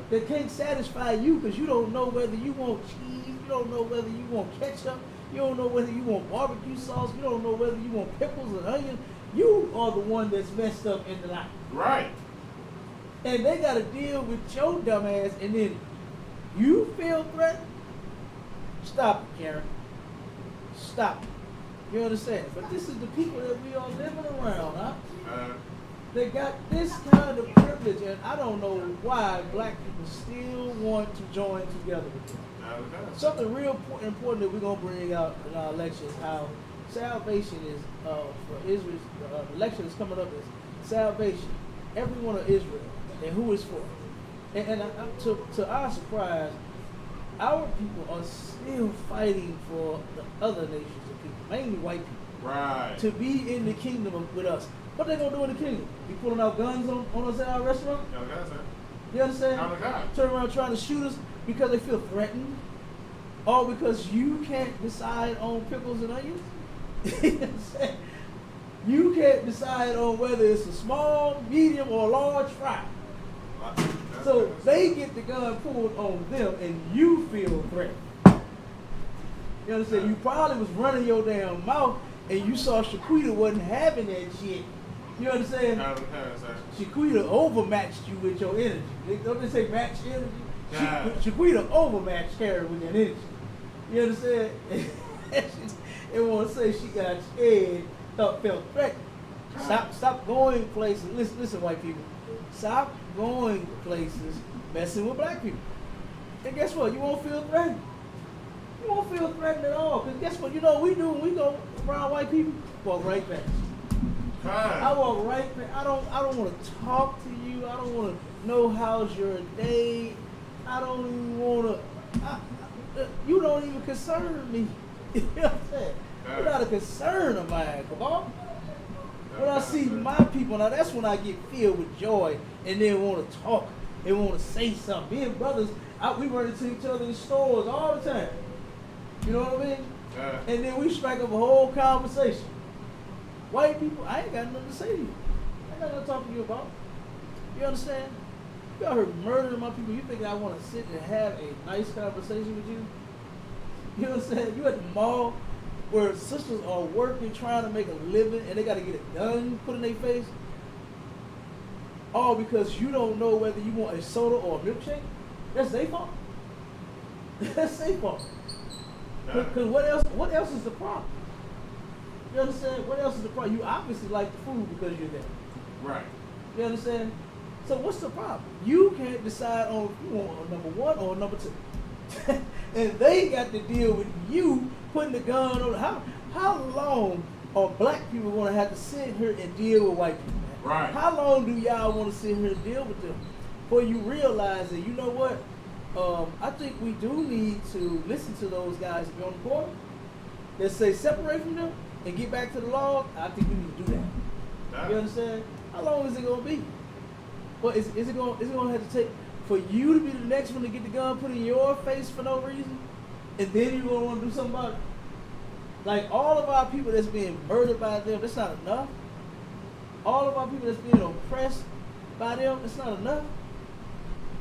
They can't satisfy you because you don't know whether you want cheese, you don't know whether you want ketchup, you don't know whether you want barbecue sauce, you don't know whether you want pickles and onions. You are the one that's messed up in the line. Right. And they got to deal with your dumb ass, and then you feel threatened? Stop it, Karen. Stop it. You understand? But this is the people that we are living around, huh? They got this kind of privilege, and I don't know why black people still want to join together with them. Something real important that we're going to bring out in our election is how salvation is, for Israel, the election is coming up is salvation, everyone of Israel, and who is for. And to our surprise, our people are still fighting for the other nations of people, mainly white people, right, to be in the kingdom with us. What they gonna do in the kingdom? Be pulling out guns on us at our restaurant? You understand? Turn around trying to shoot us because they feel threatened, or because you can't decide on pickles and onions. You understand? You can't decide on whether it's a small, medium, or large fry. So they get the gun pulled on them, and you feel threatened. You understand? You probably was running your damn mouth, and you saw Shaquita wasn't having that shit. You understand? Shaquita overmatched you with your energy. Don't they say match energy? Shaquita overmatched her with that energy. You understand? They want to say she got scared, felt threatened. Stop going places. Listen, white people. Stop going places messing with black people. And guess what? You won't feel threatened. You won't feel threatened at all. Because guess what? You know what we do when we go around white people? Walk right past. I walk right past. I don't want to talk to you. I don't want to know how's your day. I don't even want to. You don't even concern me. You know what I'm saying? You're not a concern of mine. Come on. When I see my people, now that's when I get filled with joy and they want to talk. They want to say something. Me and brothers, we run into each other in stores all the time. You know what I mean? And then we strike up a whole conversation. White people, I ain't got nothing to say to you. I ain't got nothing to talk to you about. You understand? You out here murdering my people. You think I want to sit and have a nice conversation with you? You know what I'm saying? You at the mall where sisters are working, trying to make a living, and they got to get a gun put in their face? All because you don't know whether you want a soda or a milkshake? That's their fault. That's their fault. Because what else is the problem? You understand? What else is the problem? You obviously like the food because you're there. Right. You understand? So what's the problem? You can't decide on if you want a number one or a number two. And they got to deal with you putting the gun on. How long are black people going to have to sit here and deal with white people? Man? Right. How long do y'all want to sit here and deal with them before you realize that, you know what? I think we do need to listen to those guys that be on the corner that say separate from them and get back to the law. I think we need to do that. You understand? How long is it going to be? Well, is it going to have to take for you to be the next one to get the gun put in your face for no reason, and then you're going to want to do something about it? Like all of our people that's being murdered by them, that's not enough. All of our people that's being oppressed by them, it's not enough.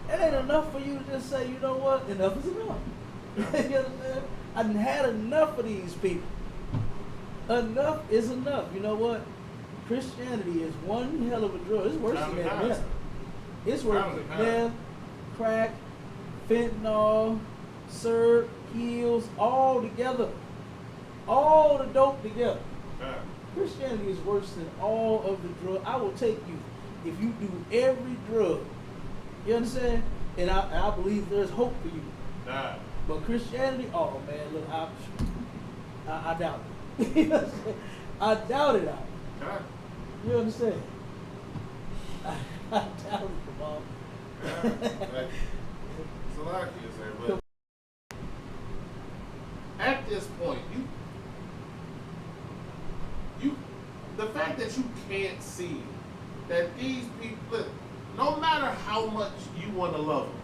It ain't enough for you to just say, you know what, enough is enough. You understand? I done had enough of these people. Enough is enough. You know what? Christianity is one hell of a drug. It's worse than that. Yeah. It's worse than meth, crack, fentanyl, syrup, pills, all together. All the dope together. Christianity is worse than all of the drugs. I will take you if you do every drug. You understand? And I believe there's hope for you. But Christianity, oh man, look, I doubt it. You know what I'm saying? I doubt it. You understand? I doubt it, Mom. It's a lot of kids there, but at this point, the fact that you can't see that these people, no matter how much you want to love them,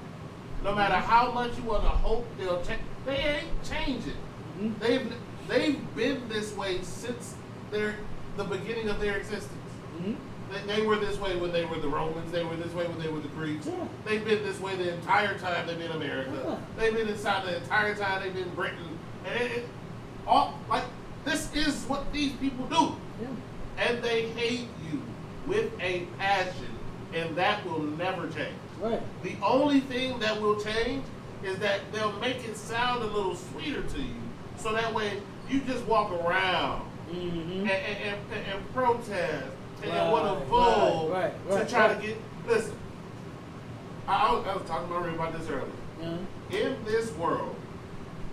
no matter how much you want to hope they'll change, they ain't changing. Mm-hmm. They've been this way since the beginning of their existence. Mm-hmm. They were this way when they were the Romans. They were this way when they were the Greeks. Yeah. They've been this way the entire time they've been in America. Yeah. They've been inside the entire time they've been in Britain. And this is what these people do. Yeah. And they hate you with a passion, and that will never change. Right. The only thing that will change is that they'll make it sound a little sweeter to you, so that way you just walk around and protest and want to vote to try to get. Listen, I was talking to Marie about this earlier. Mm-hmm. In this world,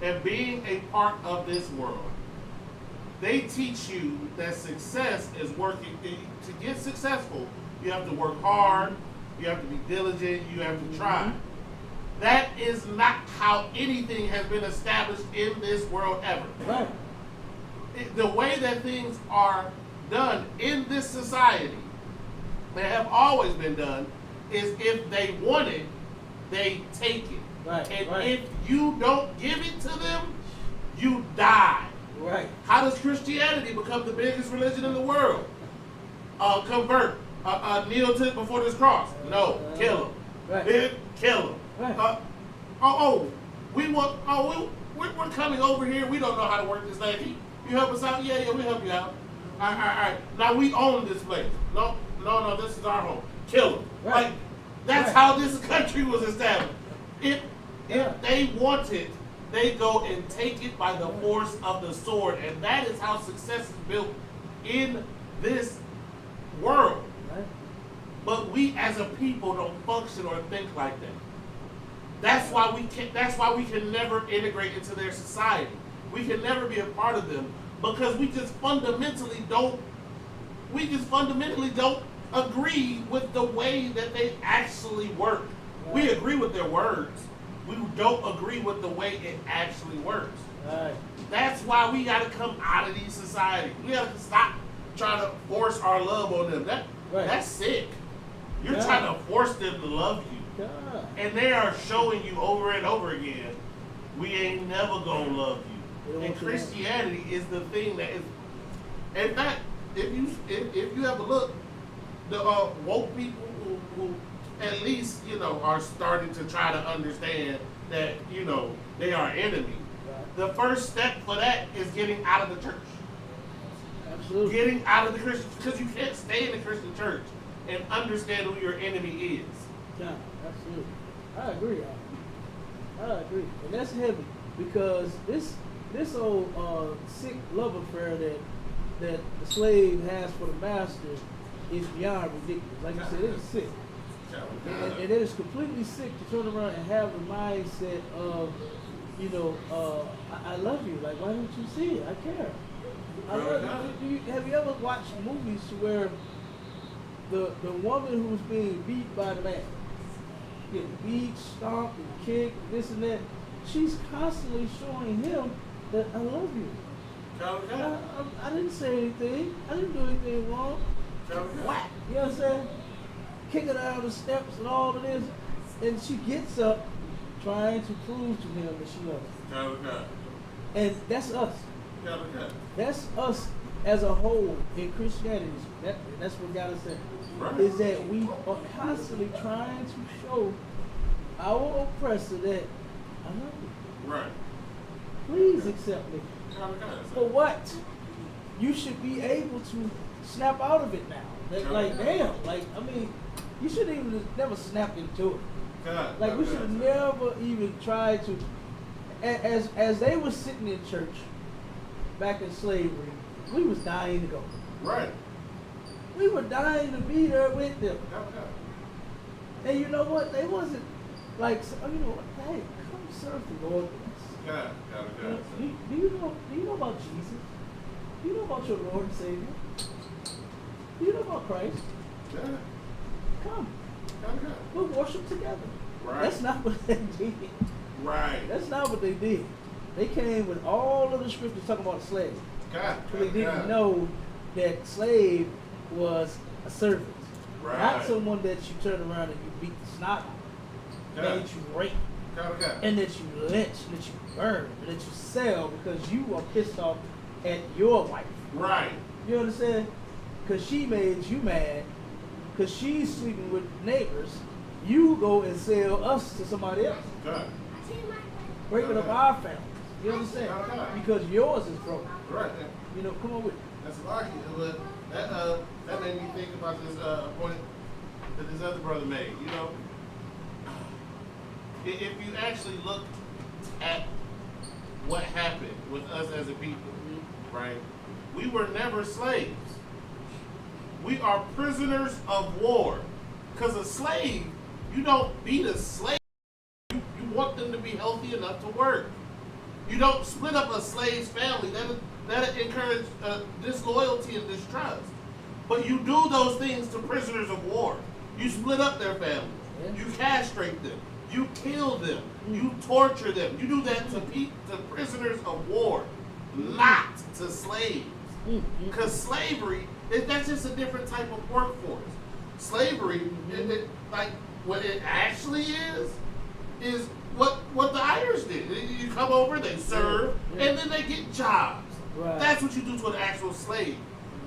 and being a part of this world, they teach you that success is working. To get successful, you have to work hard, you have to be diligent, you have to try. That is not how anything has been established in this world ever. Right. The way that things are done in this society, they have always been done, is if they want it, they take it. Right. And if you don't give it to them, you die. Right. How does Christianity become the biggest religion in the world? Convert. Kneel to before this cross. No. Kill him. Right. Kill him. Right. We're coming over here. We don't know how to work this thing. You help us out? Yeah, we help you out. All right. Now we own this place. No, this is our home. Kill him. Right. Like, that's how this country was established. If they want it, they go and take it by the force of the sword. And that is how success is built in this world. Right. But we as a people don't function or think like that. That's why we can never integrate into their society. We can never be a part of them because we just fundamentally don't agree with the way that they actually work. Right. We agree with their words. We don't agree with the way it actually works. Right. That's why we got to come out of these societies. We got to stop trying to force our love on them. That's sick. You're trying to force them to love you. Yeah. And they are showing you over and over again, we ain't never gonna love you. And Christianity is the thing that is. In fact, if you have a look, the woke people who at least are starting to try to understand that they are enemy. Right. The first step for that is getting out of the church. Absolutely. Getting out of the Christian, because you can't stay in the Christian church and understand who your enemy is. Yeah, absolutely. I agree. And that's heavy because this this old sick love affair that the slave has for the master is beyond ridiculous. Like I said, it's sick. And it is completely sick to turn around and have the mindset of, you know, I love you. Like, why don't you see it? I care. I love you. Have you ever watched movies to where the woman who's being beat by the man, getting beat, stomped, and kicked, this and that, she's constantly showing him that I love you. I didn't say anything. I didn't do anything wrong. Whack. You know what I'm saying? Kicking down the steps and all of this, and she gets up trying to prove to him that she loves him. And that's us. That's us as a whole in Christianity. That's what God said. Right. Is that we are constantly trying to show our oppressor that I love you. Right. Please accept me. For what? You should be able to snap out of it now. Like damn. Like, I mean, you should even never snap into it. Like, we should never even try to. As they were sitting in church back in slavery, we was dying to go. Right. We were dying to be there with them. And you know what? They wasn't like, you know what? Hey, come serve the Lord with us. Do you know about Jesus? Do you know about your Lord and Savior? Do you know about Christ? Yeah. Come. We'll worship together. Right. That's not what they did. Right. That's not what they did. They came with all of the scriptures talking about a slave. Because they didn't know that slave was a servant. Right. Not someone that you turn around and you beat the snot out. That you rape. And that you lynch, and that you burn, and that you sell because you are pissed off at your wife. Right. You understand? Because she made you mad. Because she's sleeping with neighbors. You go and sell us to somebody else. Breaking up our families. You understand? Because yours is broken. Right. You know, come on with it. That's logical. That made me think about this point that this other brother made. You know, if you actually look at what happened with us as a people, right? We were never slaves. We are prisoners of war. Because a slave, you don't beat a slave. You want them to be healthy enough to work. You don't split up a slave's family. That'll encourage disloyalty and distrust. But you do those things to prisoners of war. You split up their families. You castrate them. You kill them. You torture them. You do that to prisoners of war, not to slaves. Because slavery, that's just a different type of workforce. Slavery, like what it actually is what the Irish did. You come over, they serve, and then they get jobs. Right. That's what you do to an actual slave.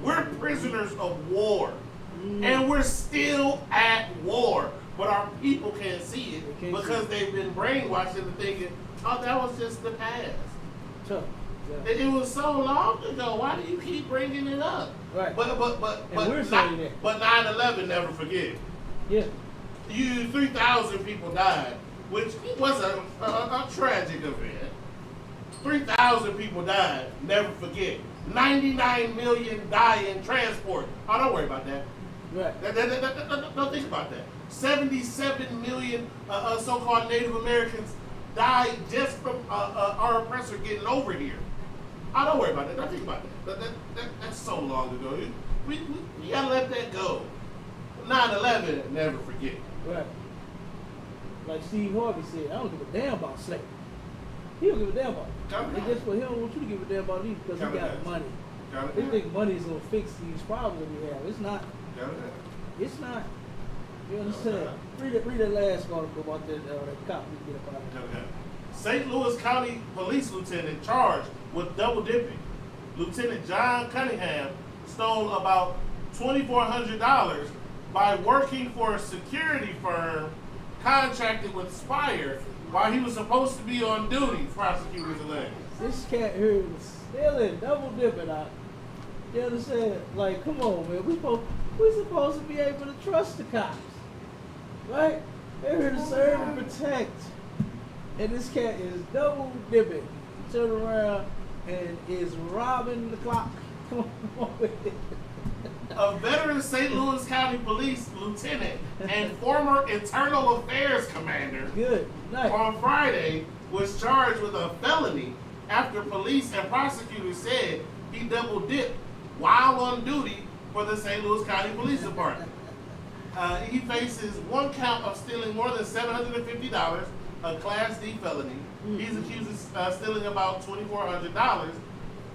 We're prisoners of war, and we're still at war, but our people can't see it because they've been brainwashed into thinking, oh, that was just the past. Sure. Yeah. It was so long ago. Why do you keep bringing it up? Right. But we're saying that. But 9/11, never forget. Yeah. 3,000 people died, which was a tragic event. 3,000 people died, never forget. 99 million die in transport. Oh, don't worry about that. Right. Don't think about that. 77 million so-called Native Americans died just from our oppressor getting over here. Oh, don't worry about that. Don't think about that. That's so long ago. We gotta let that go. 9/11, never forget. Right. Like Steve Harvey said, I don't give a damn about slavery. He don't give a damn about it. And guess what? He don't want you to give a damn about it because he got money. They think money is going to fix these problems that we have. It's not. It's not. You understand? Read that last article about that cop we get about it. St. Louis County Police Lieutenant charged with double dipping. Lieutenant John Cunningham stole about $2,400 by working for a security firm contracted with Spire while he was supposed to be on duty, prosecutors allege. This cat here was stealing, double dipping out. You understand? Like, come on, man. We supposed to be able to trust the cops. Right? They're here to serve and protect. And this cat is double dipping. Turn around and is robbing the clock. Come on with it. A veteran St. Louis County Police lieutenant and former Internal Affairs commander Good night. on Friday was charged with a felony after police and prosecutors said he double dipped while on duty for the St. Louis County Police Department. He faces one count of stealing more than $750, a Class D felony. He's accused of stealing about $2,400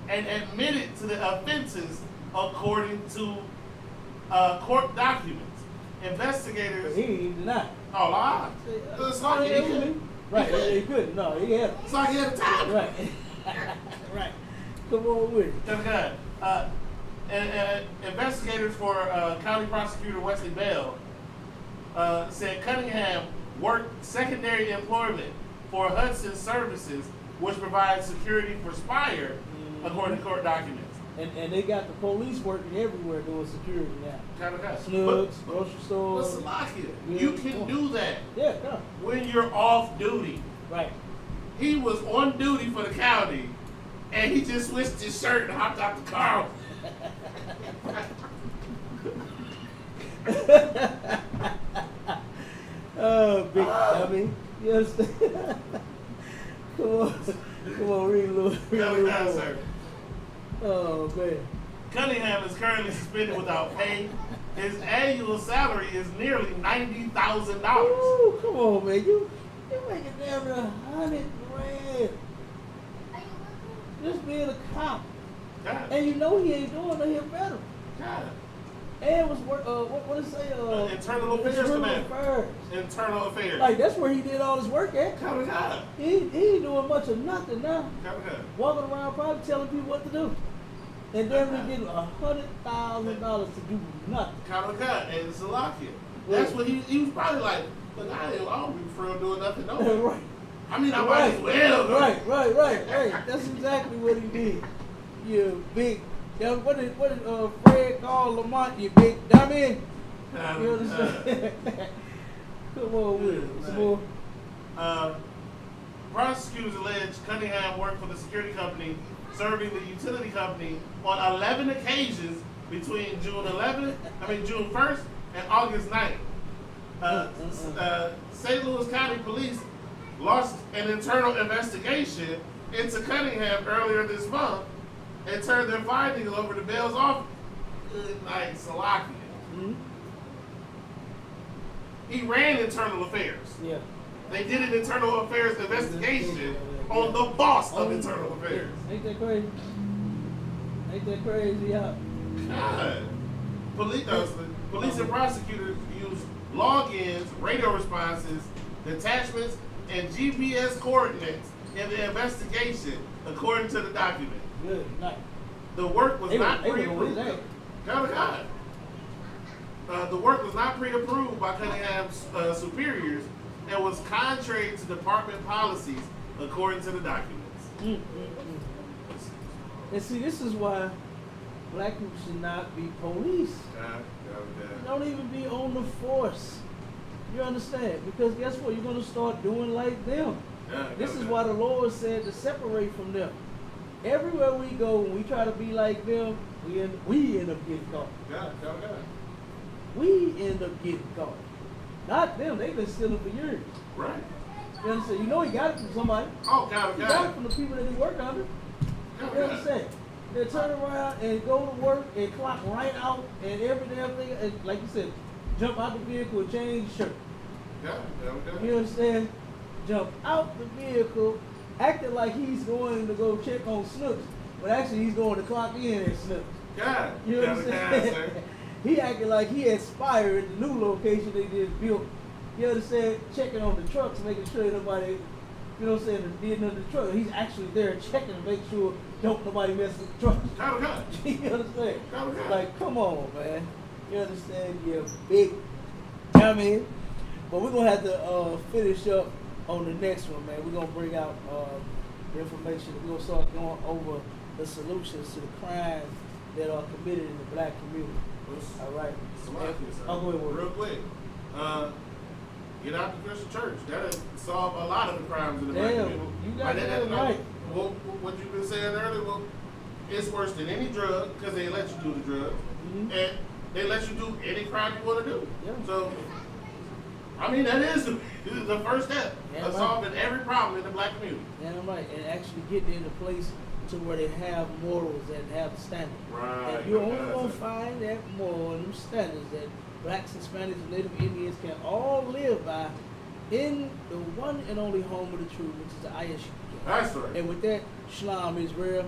and admitted to the offenses according to court documents. Investigators. He ain't denied. Oh, lie. It's like he couldn't. Right, he couldn't. No, he had it. It's like he had time. Right. Right. Come on with it. Okay. And investigators for County Prosecutor Wesley Bell said Cunningham worked secondary employment for Hudson Services, which provides security for Spire, according to court documents. And they got the police working everywhere doing security now. Okay. Slugs, grocery But stores. Salakia, you can do that Yeah, no. when you're off duty. Right. He was on duty for the county, and he just switched his shirt and hopped out the car. Oh, big dummy. You understand? Come on, read a little. Read a little more. Sir. Oh, man. Cunningham is currently suspended without pay. His annual salary is nearly $90,000. Ooh, come on, man. You making damn near 100 grand. Just being a cop. God, And you know he ain't doing nothing better. God. And was what did it say? Internal Affairs Internal Command. Affairs. Internal Affairs. Like that's where he did all his work at. God. He ain't doing much of nothing now. God. Walking around probably telling people what to do. And then we getting $100,000 to do nothing. God. And Salakia. That's what he was probably like, look, I don't be for real doing nothing, no. Right. I mean, I might as well. Right. That's exactly what he did. You big. Yeah, what did Fred call Lamont? You big dummy. You understand? Come on with it. Some more. Prosecutors allege Cunningham worked for the security company, serving the utility company on 11 occasions between June 1st and August 9th. St. Louis County Police launched an internal investigation into Cunningham earlier this month and turned their findings over to Bell's office. Good night, Salakia. Mm-hmm. He ran internal affairs. Yeah. They did an internal affairs investigation on the boss of internal affairs. Ain't that crazy? Yeah. God. Police and prosecutors used logins, radio responses, detachments, and GPS coordinates in the investigation, according to the document. Good night. The work was not They were pre-approved. with God. The work was not pre-approved by Cunningham's superiors and was contrary to department policies, according to the documents. And see, this is why black people should not be police. Don't even be on the force. You understand? Because guess what? You're going to start doing like them. This is why the Lord said to separate from them. Everywhere we go, when we try to be like them, we end up getting caught. We end up getting caught. Not them. They've been stealing for years. Right. You understand? You know he got it from somebody. Oh, He got it from the people that he work under. You understand? They turn around and go to work and clock right out and every damn thing. And like you said, jump out the vehicle and change the shirt. You understand? Jump out the vehicle, acting like he's going to go check on Snooks, but actually he's going to clock in at Snooks. You understand? He acting like he aspired the new location they just built. You understand? Checking on the trucks, making sure nobody, you know what I'm saying, did nothing to the truck. He's actually there checking to make sure don't nobody mess with the truck. You understand? Like, come on, man. You understand? You big dummy. But we're gonna have to finish up on the next one, man. We're gonna bring out the information. We're gonna start going over the solutions to the crimes that are committed in the black community. All right. Real quick. Get out the Christian church. That'll solve a lot of the crimes in the black Damn, community. you got Like, that right. Well, what you've been saying earlier, well, it's worse than any drug because they let you do the drugs. Mhm. And they let you do any crime you want to do. Yeah. So, I mean, that is the first step Yeah, of right. solving every problem in the black community. And I'm right, and actually getting in a place to where they have morals and have standards. Right. And you're only gonna find that moral and them standards that blacks, Hispanics, and Native Indians can all live by in the one and only home of the truth, which is the ISU. That's right. And with that, Shalom Israel.